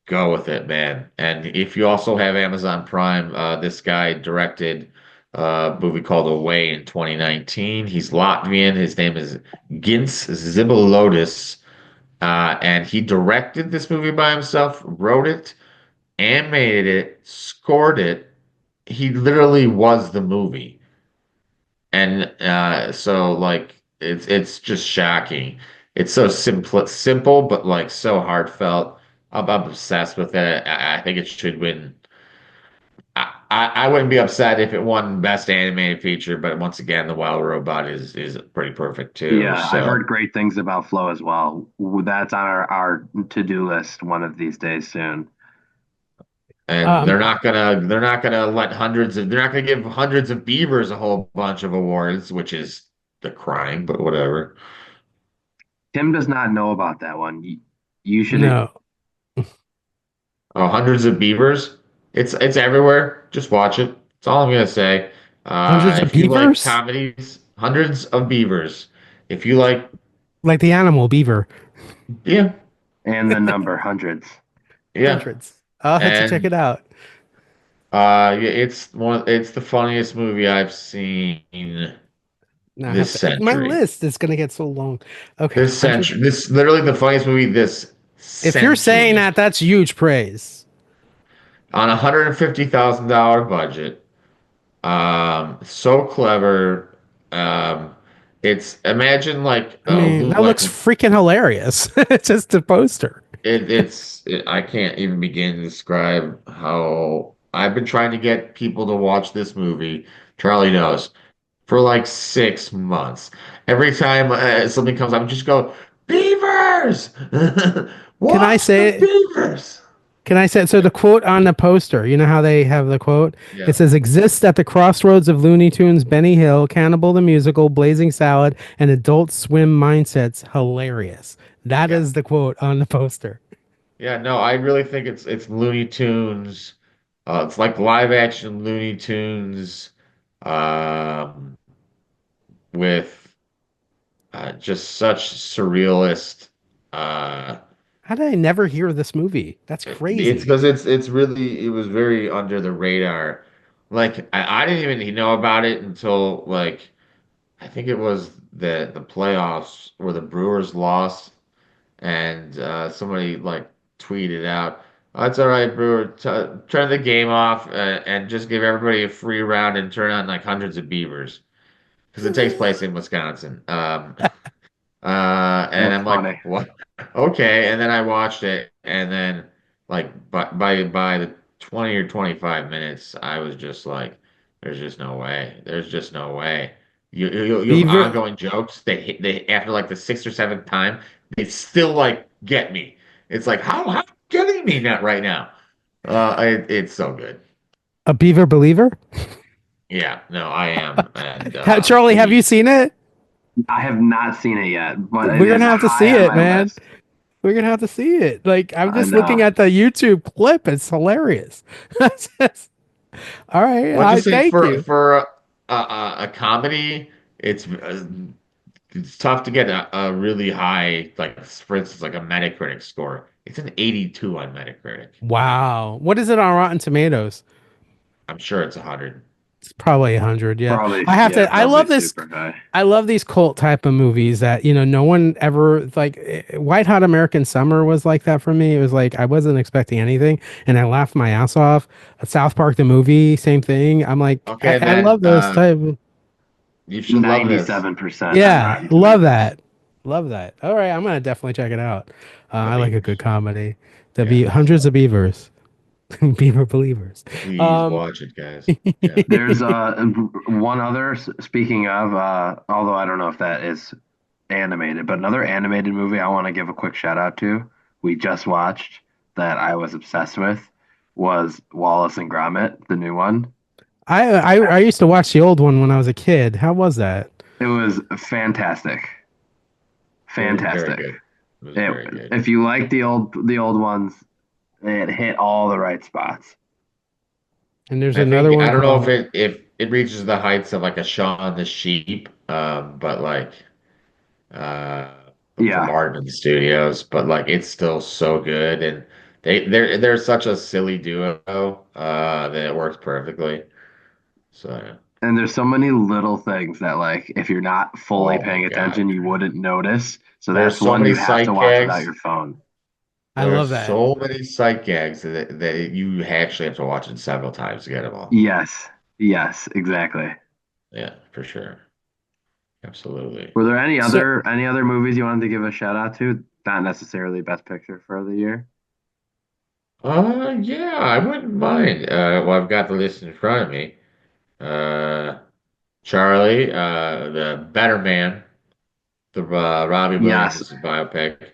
C: go with it, man. And if you also have Amazon Prime, this guy directed a movie called Away in 2019. He's Latvian. His name is Gins Zibalodis. And he directed this movie by himself, wrote it, animated it, scored it. He literally was the movie. And so like it's just shocking. It's so simple, but like so heartfelt. I'm obsessed with it. I think it should win. I wouldn't be upset if it won Best Animated Feature, but once again, The Wild Robot is pretty perfect too.
B: Yeah, I've
C: So,
B: heard great things about Flow as well. That's on our to-do list one of these days soon.
C: and
A: Um,
C: they're not gonna give hundreds of beavers a whole bunch of awards, which is the crime, but whatever.
B: Tim does not know about that one. You should.
A: no.
C: Oh, hundreds of beavers? It's everywhere. Just watch it. That's all I'm gonna say.
A: Hundreds of
C: If you like
A: beavers,
C: comedies, hundreds of beavers. If you like,
A: like the animal beaver.
C: yeah,
B: And the number hundreds.
C: yeah,
A: Hundreds. I'll have to check
C: and
A: it out.
C: yeah, it's the funniest movie I've seen
A: Now I have
C: this
A: to. My
C: century.
A: list is gonna get so long. Okay,
C: This
A: hundreds.
C: century. This literally the funniest movie this
A: If you're saying
C: century
A: that, that's huge praise.
C: on a $150,000 budget. So clever. Um, it's imagine like
A: I mean, that
C: like
A: looks freaking hilarious. It's just a poster.
C: I can't even begin to describe how I've been trying to get people to watch this movie. Charlie knows for like 6 months. Every time something comes up, I just go, Beavers!
A: Can I
C: Watch the
A: say it?
C: Beavers!
A: Can I say it? So the quote on the poster, you know how they have the quote?
C: Yeah.
A: It says, exists at the crossroads of Looney Tunes, Benny Hill, Cannibal the Musical, Blazing Salad, and Adult Swim Mindsets. Hilarious. That
C: Yeah.
A: is the quote on the poster.
C: Yeah, no, I really think it's Looney Tunes. It's like live action Looney Tunes um, with just such surrealist. Uh,
A: How did I never hear this movie? That's
C: it's
A: crazy.
C: because it's really it was very under the radar. Like I didn't even know about it until like I think it was the playoffs where the Brewers lost and somebody like tweeted out, "Oh, it's all right, Brewer. Turn the game off and just give everybody a free round and turn on like hundreds of beavers because it takes place in Wisconsin." And
B: That's
C: I'm like,
B: funny.
C: what? Okay. And then I watched it, and then like by the 20 or 25 minutes, I was just like, there's just no way. There's just no way. You have
A: Beaver,
C: ongoing jokes. They after like the sixth or seventh time, they still like get me. It's like how getting me not right now. It's so good.
A: a beaver believer?
C: Yeah, no, I am, and
A: Charlie, have you
C: he
A: seen it?
B: I have not seen it yet, but it
A: We're
B: is
A: gonna have to
B: high
A: see
B: on
A: it,
B: my
A: man.
B: list.
A: We're gonna have to see it. Like, I'm
B: I
A: just looking
B: know.
A: at the YouTube clip. It's hilarious. All right.
C: What'd you
A: I
C: say
A: thank you.
C: for a comedy? It's tough to get a really high, like for instance, like a Metacritic score. It's an 82 on Metacritic.
A: Wow. What is it on Rotten Tomatoes?
C: I'm sure it's 100.
A: It's probably 100. Yeah.
B: Probably,
A: I have
B: yeah,
A: to. I
B: probably
A: love this.
B: super high.
A: I love these cult type of movies that, no one ever like. White Hot American Summer was like that for me. It was like I wasn't expecting anything and I laughed my ass off. South Park the movie, same thing. I'm like,
C: Okay,
A: I
C: then
A: love those type of,
C: you should love this.
B: 97% on
A: yeah,
B: Rotten
A: love
B: Tomatoes.
A: that. Love that. All right, I'm gonna definitely check it out.
C: The
A: I like a good
C: Beavers.
A: comedy.
C: Yeah,
A: Hundreds of beavers, beaver believers.
C: please
A: Um,
C: watch it, guys. Yeah.
B: There's one other, speaking of, although I don't know if that is animated, but another animated movie I want to give a quick shout out to. We just watched that I was obsessed with was Wallace and Gromit, the new one.
A: I used to watch the old one when I was a kid. How was that?
B: It was fantastic.
C: It was very
B: Fantastic.
C: good. It was very good.
B: If you like the old ones, it hit all the right spots.
A: And there's
C: I
A: another
C: think I
A: one
C: don't know
A: called.
C: if it reaches the heights of like a Shaun the Sheep, but like uh from
B: Yeah.
C: Aardman Studios, but like it's still so good and they're such a silly duo that it works perfectly. So yeah.
B: And there's so many little things that, like, if you're not fully
C: Oh my
B: paying
C: God.
B: attention, you wouldn't notice. So
C: There's
B: that's
C: so
B: one
C: many
B: you have to
C: sight
B: watch without
C: gags.
B: your phone.
A: I
C: There are
A: love that.
C: so many sight gags that you actually have to watch it several times to get them all.
B: Yes. Yes, exactly.
C: Yeah, for sure. Absolutely.
B: Were there any
A: So
B: other movies you wanted to give a shout out to? Not necessarily Best Picture for the year.
C: Yeah, I wouldn't mind. Well, I've got the list in front of me. Uh, Charlie, the Better Man, the Robbie
B: Yes.
C: Williams biopic.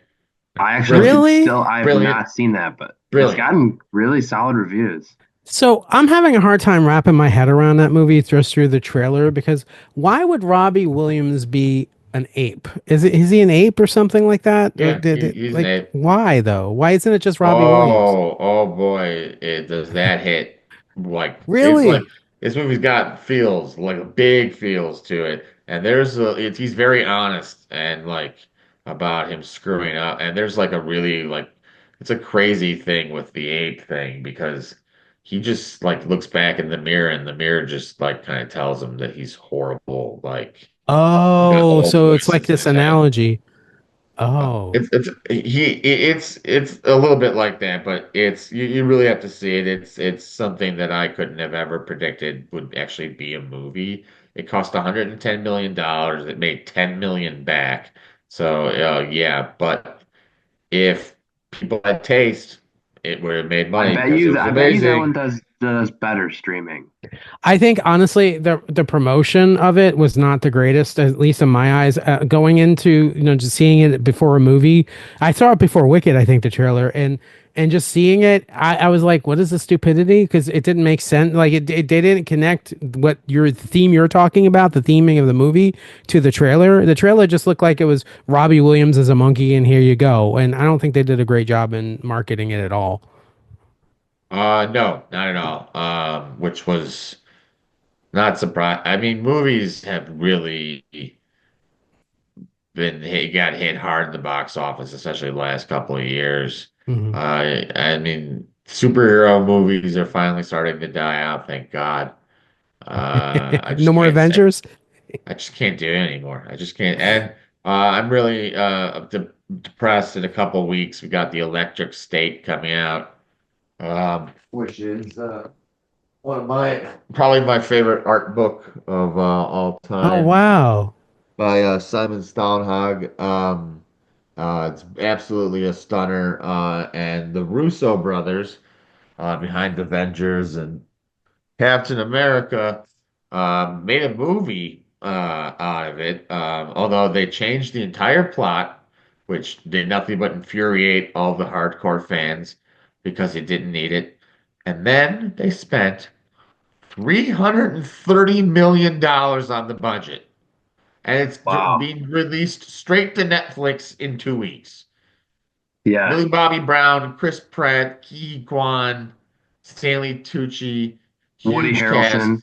B: I actually
C: Brilliant,
A: really?
B: I have
C: brilliant,
B: not seen that, but it's
C: brilliant.
B: gotten really solid reviews.
A: So I'm having a hard time wrapping my head around that movie just through the trailer because why would Robbie Williams be An ape. Is he an ape or something like that? Or
C: Yeah,
A: did it
C: he's an
A: like
C: ape.
A: why though? Why isn't it just Robbie Williams?
C: Oh boy, it does that hit like it's like
A: Really?
C: this movie's got feels like a big feels to it, and there's he's very honest and like about him screwing up, and there's like a really like it's a crazy thing with the ape thing because he just like looks back in the mirror and the mirror just like kind of tells him that he's horrible, like he's got
A: Oh,
C: old
A: so it's like
C: voices in
A: this
C: his head.
A: analogy. Oh.
C: It's a little bit like that, but you really have to see it. It's something that I couldn't have ever predicted would actually be a movie. It cost $110 million. It made 10 million back. So yeah, but if people had taste, it would have made money because it was
B: I bet you that one
C: amazing.
B: does better streaming.
A: I think honestly, the promotion of it was not the greatest, at least in my eyes. Going into just seeing it before a movie, I saw it before Wicked, I think the trailer, and just seeing it, I was like, what is the stupidity? Because it didn't make sense. Like they didn't connect what your theme you're talking about, the theming of the movie, to the trailer. The trailer just looked like it was Robbie Williams as a monkey, and here you go. And I don't think they did a great job in marketing it at all.
C: No, not at all. Which was not surprised. I mean, movies have really got hit hard in the box office, especially the last couple of years.
A: Mhm.
C: I mean, superhero movies are finally starting to die out, thank God. I
A: No
C: just
A: more
C: can't say
A: Avengers.
C: I just can't do it anymore. I just can't. And I'm really depressed. In a couple of weeks, we got the Electric State coming out, which is one of my probably my favorite art book of all
A: Oh
C: time
A: wow.
C: by Simon Steinhag. It's absolutely a stunner. And the Russo brothers behind Avengers and Captain America made a movie out of it, although they changed the entire plot, which did nothing but infuriate all the hardcore fans because it didn't need it. And then they spent $330 million on the budget and it's
B: Wow.
C: being released straight to Netflix in 2 weeks.
B: Yeah.
C: Millie Bobby Brown, Chris Pratt, Ki Kwan, Stanley Tucci,
B: Woody
C: huge cast.
B: Harrelson.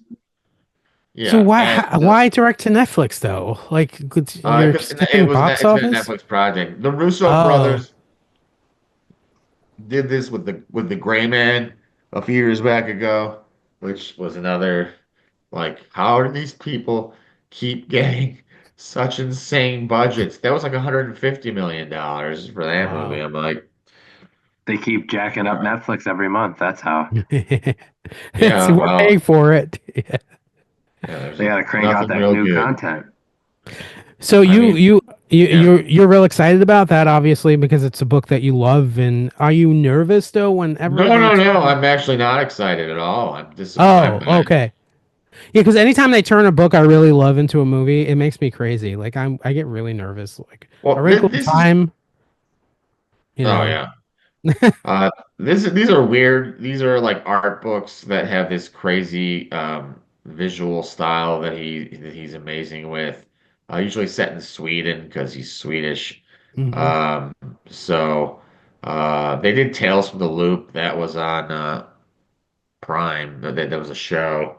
A: So
C: Yeah, and
A: why direct to Netflix though? Like you're
C: 'cause
A: skipping box
C: it's been a
A: office?
C: Netflix project. The Russo
A: Oh,
C: brothers did this with the Gray Man a few years back ago, which was another like how do these people keep getting such insane budgets? That was like $150 million for that movie.
A: wow.
C: I'm like,
B: They keep jacking
C: all
B: up
C: right.
B: Netflix every month. That's how.
A: So
C: Yeah,
A: we're paying
C: well,
A: for it.
C: yeah,
B: They got to crank out
C: nothing
B: that
C: real
B: new
C: good.
B: content.
A: So
C: I mean, yeah.
A: you're real excited about that, obviously, because it's a book that you love. And are you nervous though whenever they
C: No.
A: turn?
C: I'm actually not excited at all. I'm
A: Oh,
C: disappointed.
A: okay. Yeah, because anytime they turn a book I really love into a movie, it makes me crazy. Like I get really nervous. Like A
C: Well,
A: Wrinkle in
C: this is,
A: Time, you
C: oh
A: know.
C: yeah. These are weird. These are like art books that have this crazy visual style that he's amazing with. Usually set in Sweden because he's Swedish.
A: Hmm.
C: Um, so they did Tales from the Loop. That was on Prime. That was a show.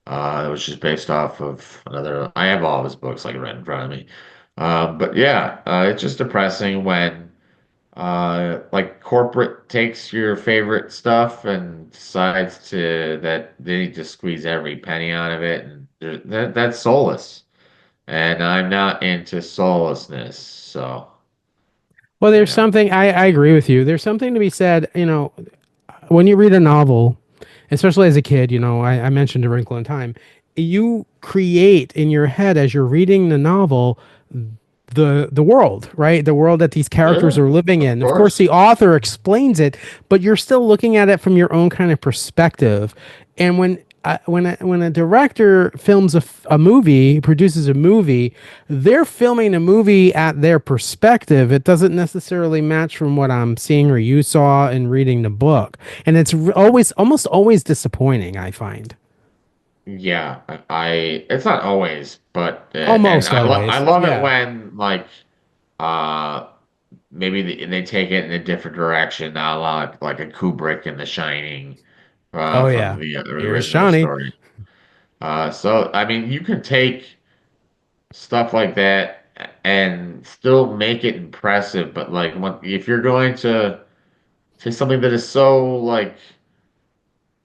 C: It was just based off of another. I have all of his books like right in front of me. But yeah, it's just depressing when like corporate takes your favorite stuff and decides to that they need to squeeze every penny out of it, and that's soulless. And I'm not into soullessness, so
A: Well, there's
C: yeah.
A: something I agree with you. There's something to be said, when you read a novel, especially as a kid, I mentioned A Wrinkle in Time, you create in your head as you're reading the novel the world, right? The world that these characters
C: Yeah,
A: are living
C: of
A: in. Of course,
C: course.
A: the author explains it, but you're still looking at it from your own kind of perspective. And when a director films a movie, produces a movie, they're filming a movie at their perspective. It doesn't necessarily match from what I'm seeing or you saw in reading the book, and it's always almost always disappointing, I find.
C: yeah, it's not always, but and
A: Almost
C: I
A: always.
C: love it
A: Yeah.
C: when like uh maybe they take it in a different direction, a la like a Kubrick in The Shining
A: Oh
C: from
A: yeah.
C: the
A: Here's
C: original
A: Johnny.
C: story. So I mean, you can take stuff like that and still make it impressive, but like if you're going to say something that is so like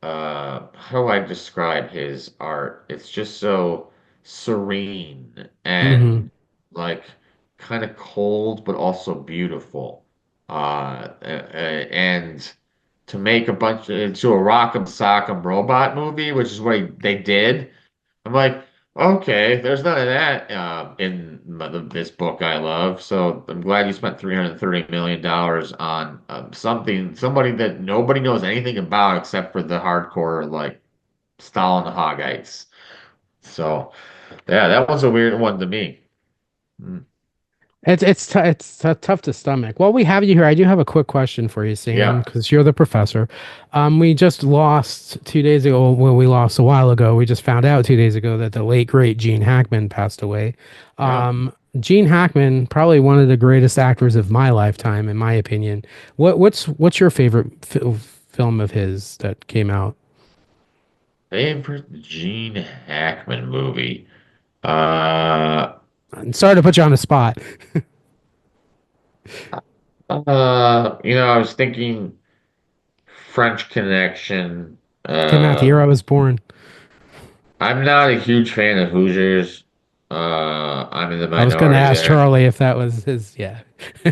C: how do I describe his art? It's just so serene
A: Hmm.
C: and like kind of cold, but also beautiful. And to make a bunch into a Rock'em Sock'em Robot movie, which is what they did. I'm like, okay, there's none of that in this book I love. So I'm glad you spent $330 million on somebody that nobody knows anything about except for the hardcore like Stalin the Hogites. So yeah, that was a weird one to me. Mm.
A: It's tough to stomach. While we have you here, I do have a quick question for you, Sam,
C: Yeah,
A: because you're the professor. We just lost 2 days ago. Well, we lost a while ago. We just found out 2 days ago that the late great Gene Hackman passed away.
C: yeah.
A: Gene Hackman, probably one of the greatest actors of my lifetime, in my opinion. What's your favorite film of his that came out?
C: Favorite Gene Hackman movie. Uh,
A: I'm sorry to put you on the spot.
C: I was thinking French Connection.
A: Came out the year I
C: Um,
A: was born.
C: I'm not a huge fan of Hoosiers. I'm in the
A: I was going to
C: minority
A: ask
C: there.
A: Charlie if that was his. Yeah.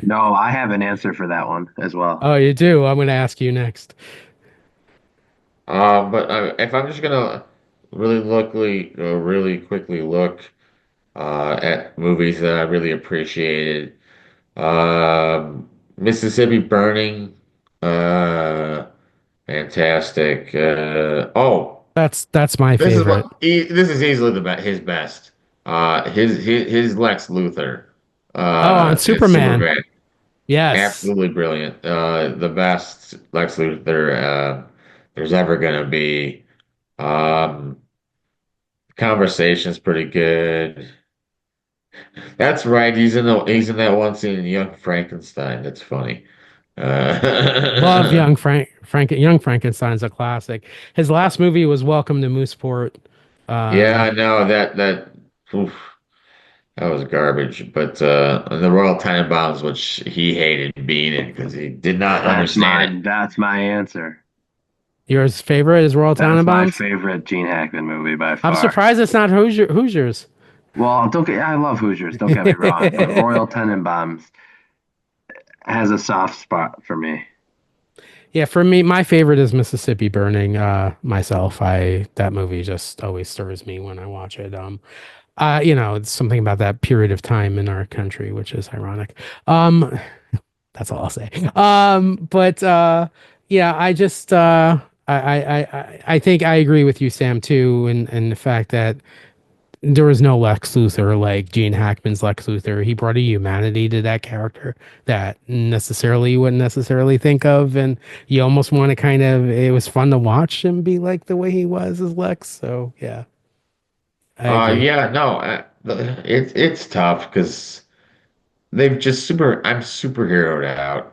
B: No, I have an answer for that one as well.
A: Oh, you do? I'm going to ask you next.
C: But if I'm just gonna really quickly look at movies that I really appreciated, Mississippi Burning, uh, fantastic.
A: That's my favorite.
C: This is easily his best. His Lex Luthor,
A: Oh, on
C: as
A: Superman.
C: Superman.
A: Yes.
C: Absolutely brilliant. The best Lex Luthor there's ever gonna be. Um, Conversation's pretty good. That's right. He's in that one scene in Young Frankenstein. That's funny.
A: Love
C: Uh,
A: Young Frankenstein's a classic. His last movie was Welcome to Mooseport.
C: yeah, I
A: Um,
C: know oof, that was garbage. But the Royal Tenenbaums, which he hated being in because he did not understand it.
B: That's my answer.
A: yours favorite is Royal
B: That's my
A: Tenenbaums?
B: favorite Gene Hackman movie by
A: I'm
B: far.
A: surprised it's not Hoosiers.
B: Well, don't get I love Hoosiers, don't get me wrong, but Royal Tenenbaums has a soft spot for me.
A: Yeah, for me, my favorite is Mississippi Burning. Myself, I that movie just always stirs me when I watch it. It's something about that period of time in our country, which is ironic. Um, that's all I'll say. But yeah, I just I think I agree with you, Sam, too, in the fact that there was no Lex Luthor like Gene Hackman's Lex Luthor. He brought a humanity to that character that necessarily you wouldn't necessarily think of, and you almost want to kind of. It was fun to watch him be like the way he was as Lex. So yeah, I agree.
C: Yeah, no, it's tough because they've just I'm superheroed out.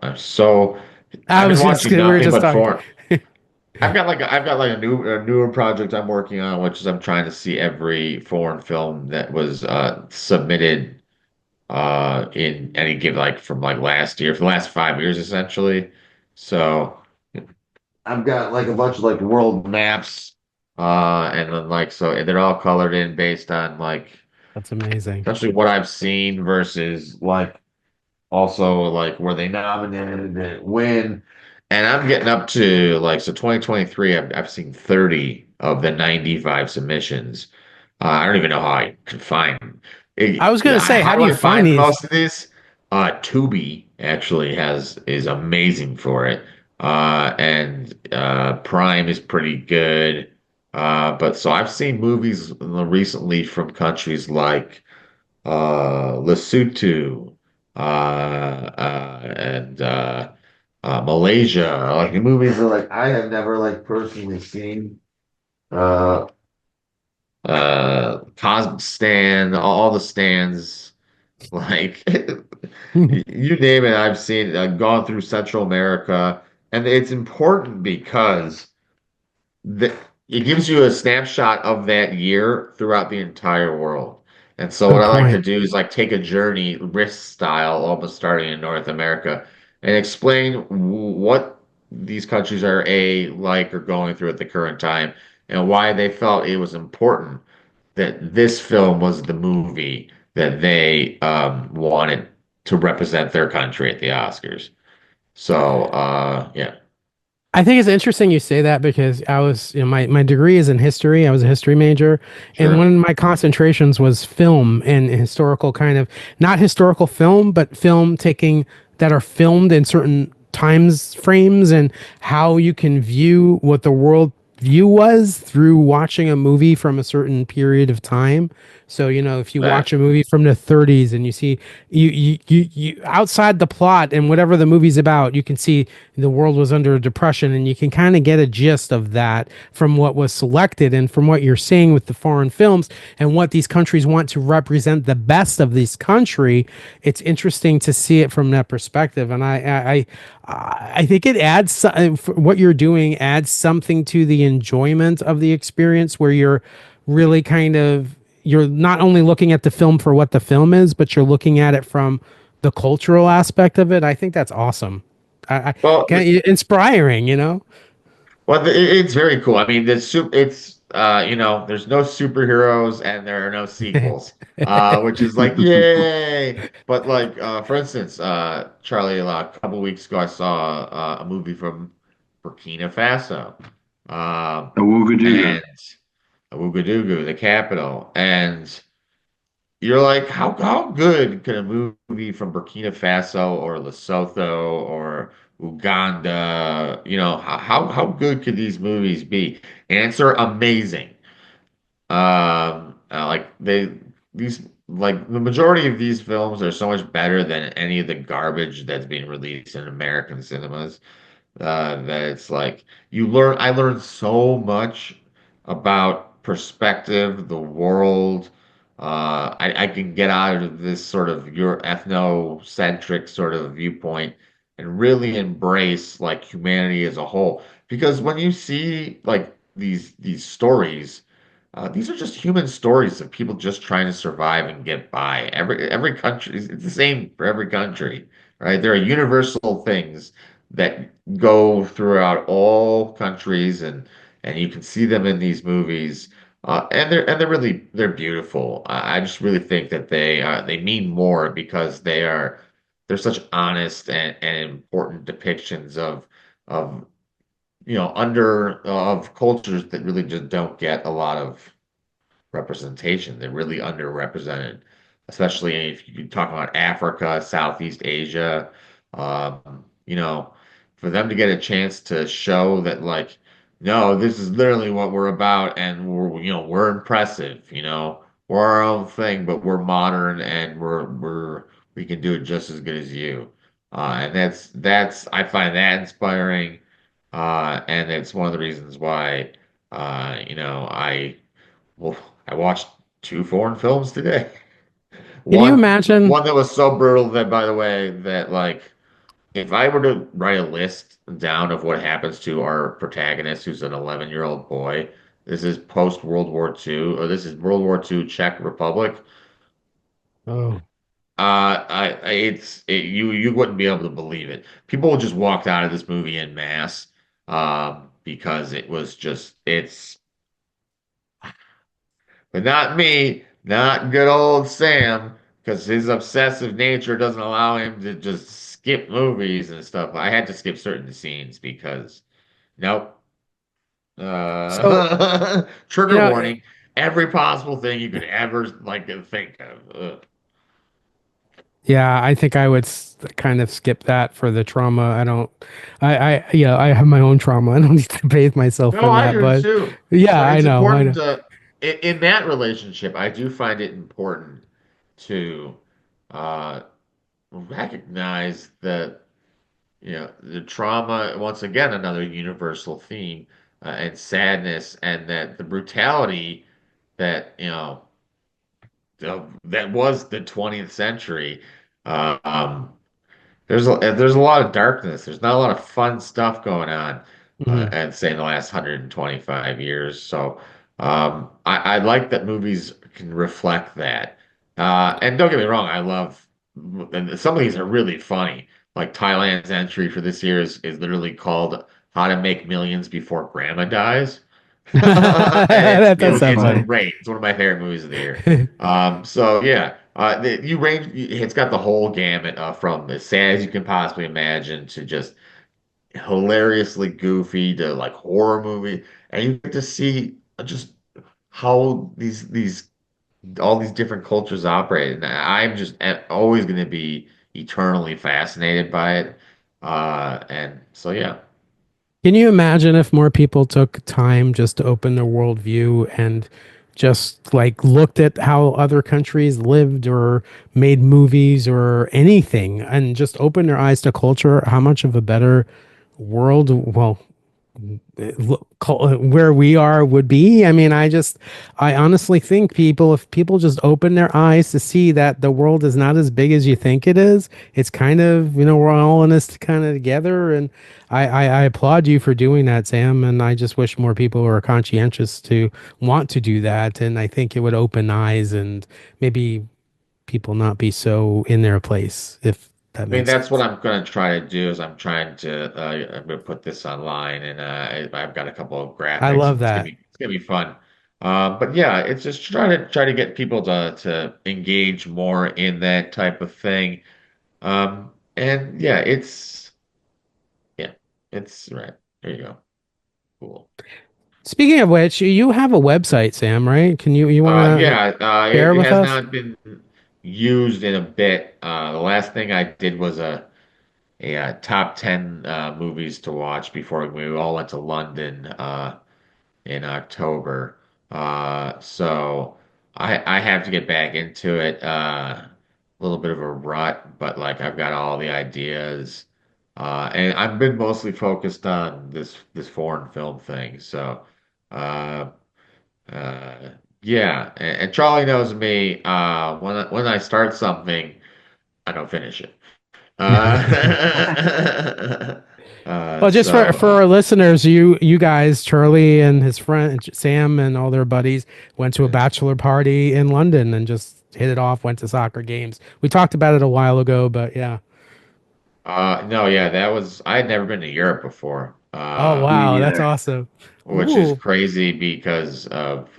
A: I
C: I've been
A: was just
C: watching
A: we were
C: nothing
A: just
C: but
A: talking.
C: foreign. I've got like a newer project I'm working on, which is I'm trying to see every foreign film that was submitted in any given like from like last year, for the last 5 years essentially. So I've got like a bunch of like world maps, and then like so they're all colored in based on like
A: That's amazing.
C: essentially what I've seen versus like also like were they nominated and win. And I'm getting up to like so 2023. I've seen 30 of the 95 submissions. I don't even know how I could find them.
A: I was gonna say, how
C: How
A: do
C: do
A: you
C: I
A: find
C: find
A: these?
C: most of this? Tubi actually has is amazing for it. And Prime is pretty good. But so I've seen movies recently from countries like Lesotho, and Malaysia, like movies that like I have never like personally seen. Uh, Cosmic Stand, all the stands, like you name it, I've seen. I've gone through Central America, and it's important because the, it gives you a snapshot of that year throughout the entire world. And so what
A: Good
C: I like to
A: point.
C: do is like take a journey, risk style, almost starting in North America, and explain what these countries are like or going through at the current time, and why they felt it was important that this film was the movie that they wanted to represent their country at the Oscars. So yeah,
A: I think it's interesting you say that because I was, my degree is in history. I was a history major, and one
C: sure.
A: of my concentrations was film and historical kind of, not historical film, but film taking that are filmed in certain times frames and how you can view what the world view was through watching a movie from a certain period of time. So, if you watch a
C: Exactly.
A: movie from the 30s and you see you outside the plot and whatever the movie's about, you can see the world was under a depression, and you can kind of get a gist of that from what was selected and from what you're seeing with the foreign films and what these countries want to represent the best of this country. It's interesting to see it from that perspective, and I think it adds what you're doing adds something to the enjoyment of the experience, where you're not only looking at the film for what the film is, but you're looking at it from the cultural aspect of it. I think that's awesome. I
C: Well,
A: inspiring,
C: well, it's very cool. I mean, it's there's no superheroes and there are no sequels, which is like yay. But like for instance, Charlie, a couple weeks ago, I saw a movie from Burkina Faso,
B: The Wooga
C: and Ouagadougou, the capital, and you're like, how good can a movie from Burkina Faso or Lesotho or Uganda, how good could these movies be? Answer amazing. Like these like the majority of these films are so much better than any of the garbage that's being released in American cinemas that it's like I learned so much about perspective, the world. I can get out of this sort of your ethnocentric sort of viewpoint and really embrace like humanity as a whole. Because when you see like these stories, these are just human stories of people just trying to survive and get by. Every country, it's the same for every country, right? There are universal things that go throughout all countries, and you can see them in these movies, and they're beautiful. I just really think that they mean more because they're such honest and important depictions of under of cultures that really just don't get a lot of representation. They're really underrepresented, especially if you talk about Africa, Southeast Asia. You know, for them to get a chance to show that, like, no, this is literally what we're about, and we're impressive. We're our own thing, but we're modern, and we can do it just as good as you. And that's I find that inspiring, and it's one of the reasons why, I well, I watched two foreign films today.
A: Can you
C: One
A: imagine?
C: one that was so brutal that, by the way, that like if I were to write a list down of what happens to our protagonist, who's an 11-year-old boy, this is post World War II, or this is World War II Czech Republic.
A: Oh,
C: You wouldn't be able to believe it. People just walked out of this movie en masse, because it was just it's But not me, not good old Sam, because his obsessive nature doesn't allow him to just skip movies and stuff. I had to skip certain scenes because, nope.
A: so you
C: Trigger
A: know,
C: warning. Every possible thing you could ever like think of. Ugh.
A: yeah, I think I would kind of skip that for the trauma. I don't, yeah, I have my own trauma. I don't need to bathe myself
C: No,
A: in
C: I
A: that,
C: do
A: but
C: too.
A: yeah,
C: But
A: I
C: it's
A: know, I
C: important
A: know.
C: in that relationship, I do find it important to uh, recognize that. The trauma, once again, another universal theme, and sadness, and that the brutality. that that was the 20th century. Um, there's a lot of darkness. There's not a lot of fun stuff going on,
A: Mhm.
C: I'd say in the last 125 years. So I like that movies can reflect that. And don't get me wrong, I love and some of these are really funny. Like Thailand's entry for this year is literally called "How to Make Millions Before Grandma Dies." And
A: That does
B: That's
A: sound
C: it's
B: funny.
A: funny.
C: great. It's one of my favorite movies of the year. So yeah, it's got the whole gamut from as sad as you can possibly imagine to just hilariously goofy to like horror movie, and you get to see just how these all these different cultures operate. And I'm just always going to be eternally fascinated by it. And so yeah.
A: Can you imagine if more people took time just to open their worldview and just like looked at how other countries lived or made movies or anything and just opened their eyes to culture, how much of a better world, well, where we are would be. I mean, I honestly think if people just open their eyes to see that the world is not as big as you think it is, it's kind of, we're all in this kind of together. And I applaud you for doing that, Sam. And I just wish more people were conscientious to want to do that. And I think it would open eyes and maybe people not be so in their place, if that
C: I mean,
A: makes
C: that's what
A: sense.
C: I'm going to try to do is I'm going to put this online and I've got a couple of
A: I
C: graphics
A: love
C: and
A: that.
C: it's gonna be fun. But yeah, it's just try to get people to engage more in that type of thing. And yeah, yeah, it's right. There you go. Cool.
A: Speaking of which, you have a website, Sam, right? You want to
C: Yeah,
A: share
C: it
A: with
C: has
A: us?
C: not been used in a bit. The last thing I did was a top 10 movies to watch before we all went to London in October. So I have to get back into it. A little bit of a rut, but like I've got all the ideas. And I've been mostly focused on this foreign film thing. So uh, uh, yeah, and Charlie knows me. When I start something, I don't finish it. Uh,
A: Well, just
C: so
A: for our listeners, you guys, Charlie and his friend Sam and all their buddies went to a
C: yeah.
A: bachelor party in London and just hit it off. Went to soccer games. We talked about it a while ago, but yeah.
C: No, yeah, that was I had never been to Europe before,
A: Oh
B: Me
A: wow, that's
B: neither.
A: awesome.
C: which is
A: Ooh,
C: crazy because of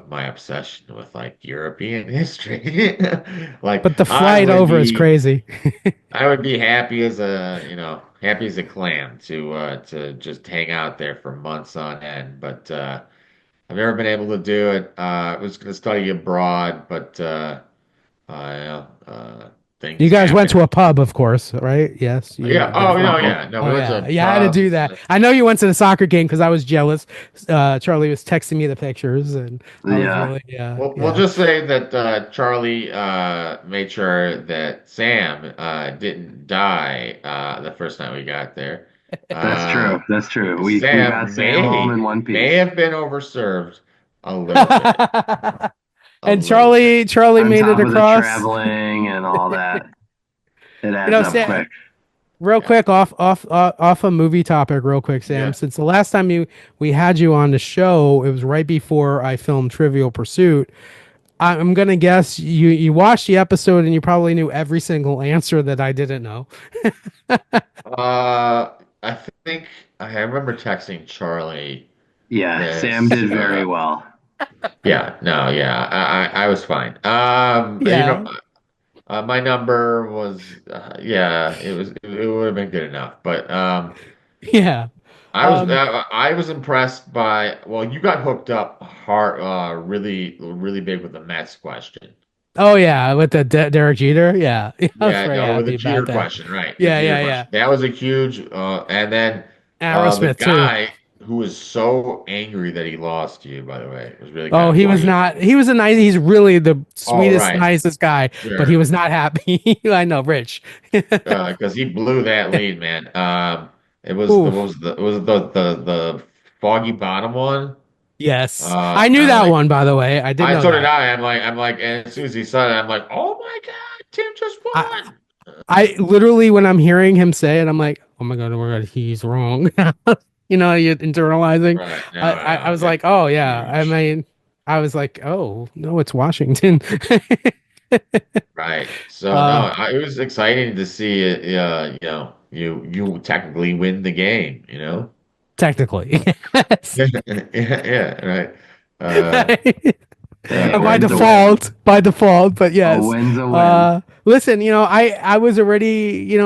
C: my obsession with like European history. Like
A: but the flight over is crazy.
C: I would be happy as happy as a clam to just hang out there for months on end, but I've never been able to do it. I was going to study abroad, but
A: You
C: things
A: guys went
C: happen.
A: to a pub, of course, right? Yes,
C: Yeah.
A: you
C: Oh,
A: guys.
C: no,
B: No.
C: yeah. No,
A: Oh
C: we went
A: yeah,
C: to
A: yeah. I had to do
C: pubs.
A: that. I know you went to the soccer game because I was jealous. Charlie was texting me the pictures, and I was
B: Yeah.
A: really,
C: We'll
A: yeah.
C: just say that Charlie made sure that Sam didn't die the first night we got there.
B: That's
C: Uh,
B: true. That's true. We got
C: Sam
B: Sam home in one
C: may
B: piece.
C: have been overserved a little bit, a
A: And
C: little bit.
A: Charlie
B: On
A: made it
B: top of the
A: across.
B: traveling and all that, it
A: You
B: adds
A: know,
B: up
A: Sam,
B: quick.
A: real
C: Yeah.
A: quick off a movie topic real quick, Sam.
C: Yeah.
A: Since the last time we had you on the show, it was right before I filmed Trivial Pursuit. I'm gonna guess you watched the episode and you probably knew every single answer that I didn't know.
C: I think I remember texting Charlie
B: Yeah, Sam
C: this.
B: did very well.
C: Yeah, no, yeah, I was fine.
A: Yeah,
C: My number was, yeah, it would have been good enough, but
A: yeah. Um,
C: I was impressed by. Well, you got hooked up hard, really big with the Mets question.
A: oh yeah, with the Derek Jeter. Yeah, I was
C: Yeah,
A: very
C: no, with the
A: happy about
C: Jeter
A: that.
C: question, right? The
A: Yeah,
C: Jeter
A: yeah, yeah.
C: question. That was a huge, and then the
A: Aerosmith too.
C: guy who was so angry that he lost to you, by the way, was really kind
A: Oh,
C: of
A: he was
C: funny.
A: not. He was a nice. He's really the
C: Oh,
A: sweetest,
C: right,
A: nicest guy, but he
C: sure.
A: was not happy. I know, Rich.
C: Because he blew that lead, man. It was the
A: Oof.
C: what was the was it the foggy bottom one?
A: Yes, I knew
C: I'm
A: that
C: like,
A: one, by the way. I did
C: I
A: know
C: so did
A: that.
C: I. I'm like, and as soon as he said it, I'm like, oh my God, Tim just
A: I
C: won.
A: I literally, when I'm hearing him say it, I'm like, oh my god, he's wrong. You're internalizing.
C: Right.
A: I
C: No,
A: was
C: it's
A: like, oh yeah. I
C: huge.
A: mean, I was like, oh no, it's Washington.
C: Right. So no,
A: uh,
C: it was exciting to see it. You technically win the game.
A: technically, yes.
C: Yeah, yeah, right. Uh,
B: Hey,
C: yeah,
B: a
A: By
B: win's a win.
A: default, but
B: A
A: yes.
B: win's a win.
A: Listen, I was already,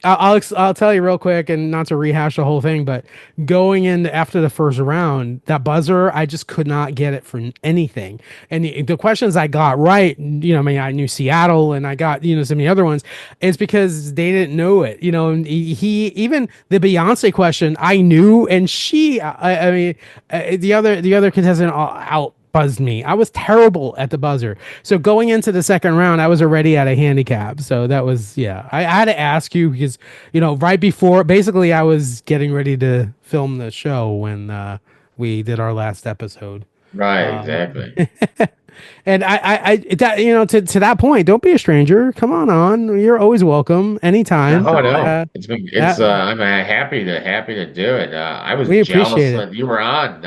A: I'll tell you real quick, and not to rehash the whole thing, but going in after the first round, that buzzer, I just could not get it for anything. And the questions I got right, I mean, I knew Seattle, and I got, so many other ones. It's because they didn't know it, and he even the Beyonce question I knew, and I mean, the other contestant out buzzed me. I was terrible at the buzzer. So going into the second round, I was already at a handicap. So that was, yeah. I had to ask you because, right before, basically, I was getting ready to film the show when we did our last episode.
C: right,
A: Um,
C: exactly.
A: and that, to that point, don't be a stranger. Come on. You're always welcome anytime.
C: No, no,
A: Uh,
C: it's
A: that
C: I'm happy to do it. I was
A: we
C: jealous
A: appreciate it.
C: that you were on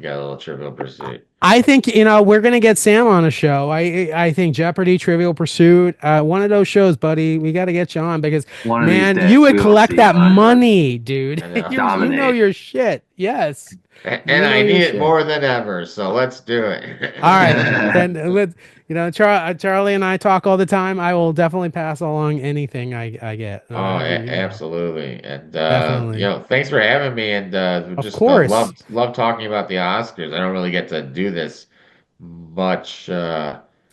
C: got a little Trivial Pursuit.
A: I think we're gonna get Sam on a show. I think Jeopardy, Trivial Pursuit, one of those shows, buddy. We got to get you on because
B: One of these
A: man, you
B: days
A: would
B: we will
A: collect
B: see you
A: that
B: on.
A: money, dude.
C: I know.
A: You know
B: Dominate.
A: your shit. Yes,
C: And
A: you know
C: I
A: your
C: need it
A: shit.
C: more than ever, so let's do
A: All right,
C: it.
A: then let Charlie and I talk all the time. I will definitely pass along anything I get.
C: Oh,
A: You know,
C: absolutely. And
A: definitely,
C: thanks for having me. And
A: of
C: just
A: course.
C: love talking about the Oscars. I don't really get to do this much.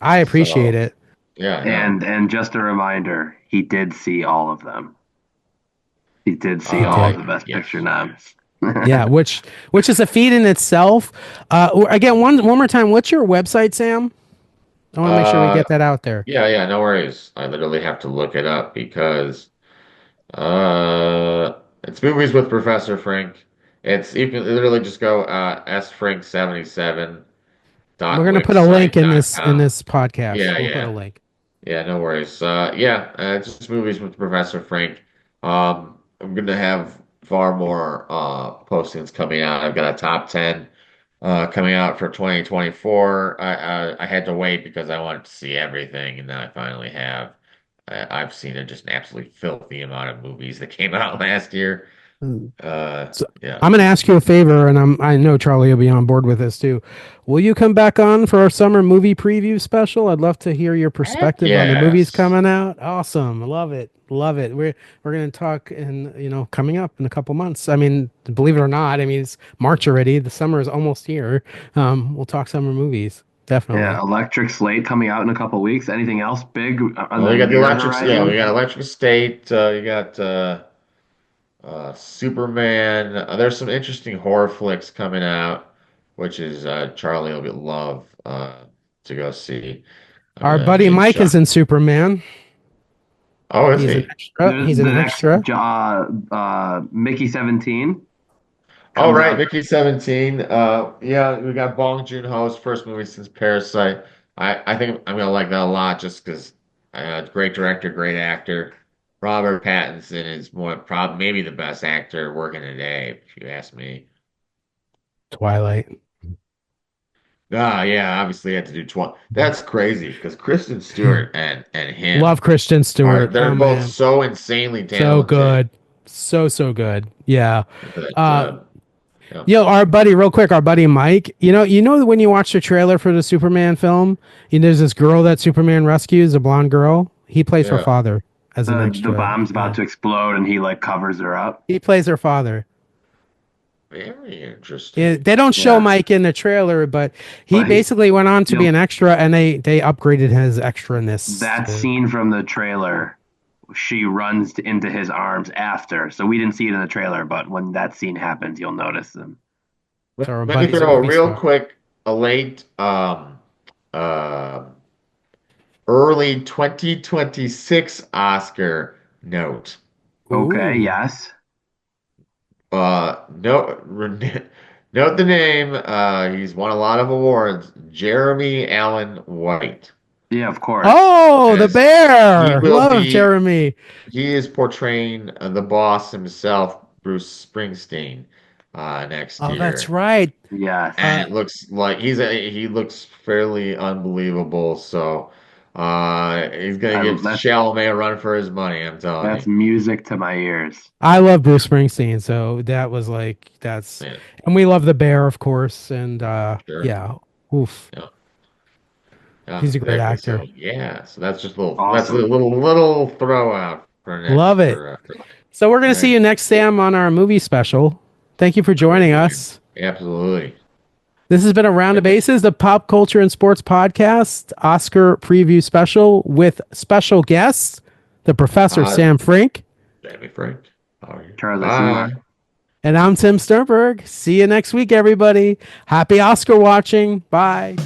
A: I appreciate
C: So
A: it.
C: yeah, no.
B: And just a reminder, he did see all of them. He did see
A: He
B: all of
A: did.
B: the Best Picture
C: Yes.
B: noms.
A: Yeah, which is a feat in itself. Again, one more time. What's your website, Sam? I want to make sure we
C: Uh,
A: get that out there.
C: yeah, no worries. I literally have to look it up because it's movies with Professor Frank. You can literally just go sfrank77
A: We're
C: dot
A: gonna put a link
C: wixsite
A: in
C: dot
A: this
C: com.
A: podcast.
C: Yeah,
A: We'll put a
C: yeah.
A: link.
C: Yeah, no worries. Just movies with Professor Frank. I'm gonna have far more postings coming out. I've got a top 10 coming out for 2024. I had to wait because I wanted to see everything, and now I finally have. I've seen just an absolutely filthy amount of movies that came out last year.
A: Mm.
C: Uh,
A: So
C: yeah.
A: I'm gonna ask you a favor, and I know Charlie will be on board with this too. Will you come back on for our summer movie preview special? I'd love to hear your
C: Heck
A: perspective on the movies
C: yes.
A: coming out. Awesome, love it, love it. We're gonna talk in coming up in a couple months. I mean, believe it or not, I mean it's March already. The summer is almost here. We'll talk summer movies
B: Yeah,
A: definitely.
B: Electric Slate coming out in a couple weeks. Anything else big on
C: Well,
B: the
C: you got the
B: near
C: electric. Yeah, we
B: horizon?
C: got Electric State. You got Superman. There's some interesting horror flicks coming out, which is Charlie will love to go see.
A: Our buddy
C: Me and
A: Mike
C: Chuck.
A: is in Superman.
C: Oh, is
A: He's an
C: he?
A: extra.
B: There's
A: He's
B: the
A: an
B: next
A: extra.
B: Mickey 17
C: Oh,
B: comes
C: right,
B: out.
C: Mickey 17. Yeah, we got Bong Joon-ho's first movie since Parasite. I think I'm gonna like that a lot just because great director, great actor. Robert Pattinson is probably maybe the best actor working today, if you ask me.
A: Twilight.
C: Yeah, obviously had to do 12. That's crazy because Kristen Stewart and him
A: Love Christian
C: are
A: Stewart.
C: they're
A: Oh
C: both
A: man,
C: so insanely
A: so
C: talented
A: good, so good. Yeah.
C: that
A: Uh,
C: yeah,
A: our buddy, real quick, our buddy Mike. When you watch the trailer for the Superman film, there's this girl that Superman rescues, a blonde girl. He plays her
C: yeah,
A: father as an
B: The
A: extra.
B: bomb's about to explode and he like covers her up.
A: He plays her father.
C: very
A: Yeah,
C: interesting.
A: they don't show
B: Yeah.
A: Mike in the trailer, but he
B: But
A: basically went on to be
B: you'll
A: an extra, and they upgraded his extraness.
B: that scene from the trailer, she runs into his arms after. So we didn't see it in the trailer, but when that scene happens, you'll notice them.
A: So our
C: Let me
A: buddy's a
C: throw a
A: movie
C: real
A: star.
C: quick, a late, uh, early 2026 Oscar note.
B: Okay,
A: Ooh.
B: yes.
C: No, Note the name. He's won a lot of awards. Jeremy Allen White.
B: Yeah, of course.
A: Oh, the
C: Yes. He
A: bear.
C: will
A: Love
C: be.
A: Jeremy.
C: He is portraying the boss himself, Bruce Springsteen, next
A: Oh, that's
C: year.
A: right.
B: Yes.
C: And it looks like he looks fairly unbelievable. So he's gonna give
B: That's
C: Chalamet a run for his money, I'm telling
B: that's
C: you.
B: music to my ears.
A: I love Bruce Springsteen, so that was like that's,
C: Yeah,
A: and we love the bear, of course, and
C: sure.
A: yeah, oof,
C: Yeah. Yeah,
A: he's a great
C: exactly.
A: actor.
C: So yeah, so that's just a little that's a
B: Awesome.
C: little throw out for next
A: Love it.
C: for
A: So we're gonna see
C: next
A: you next, Sam, on our movie special. Thank you for joining
C: absolutely.
A: us.
C: Absolutely.
A: This has been Around the
C: Yep.
A: Bases, the pop culture and sports podcast Oscar preview special with special guests, the Professor
C: Uh
A: Sam Frink,
C: Jamie Frank. How are you?
B: Charlie
C: Bye.
B: Sliver.
A: and I'm Tim Sternberg. See you next week, everybody. Happy Oscar watching. Bye.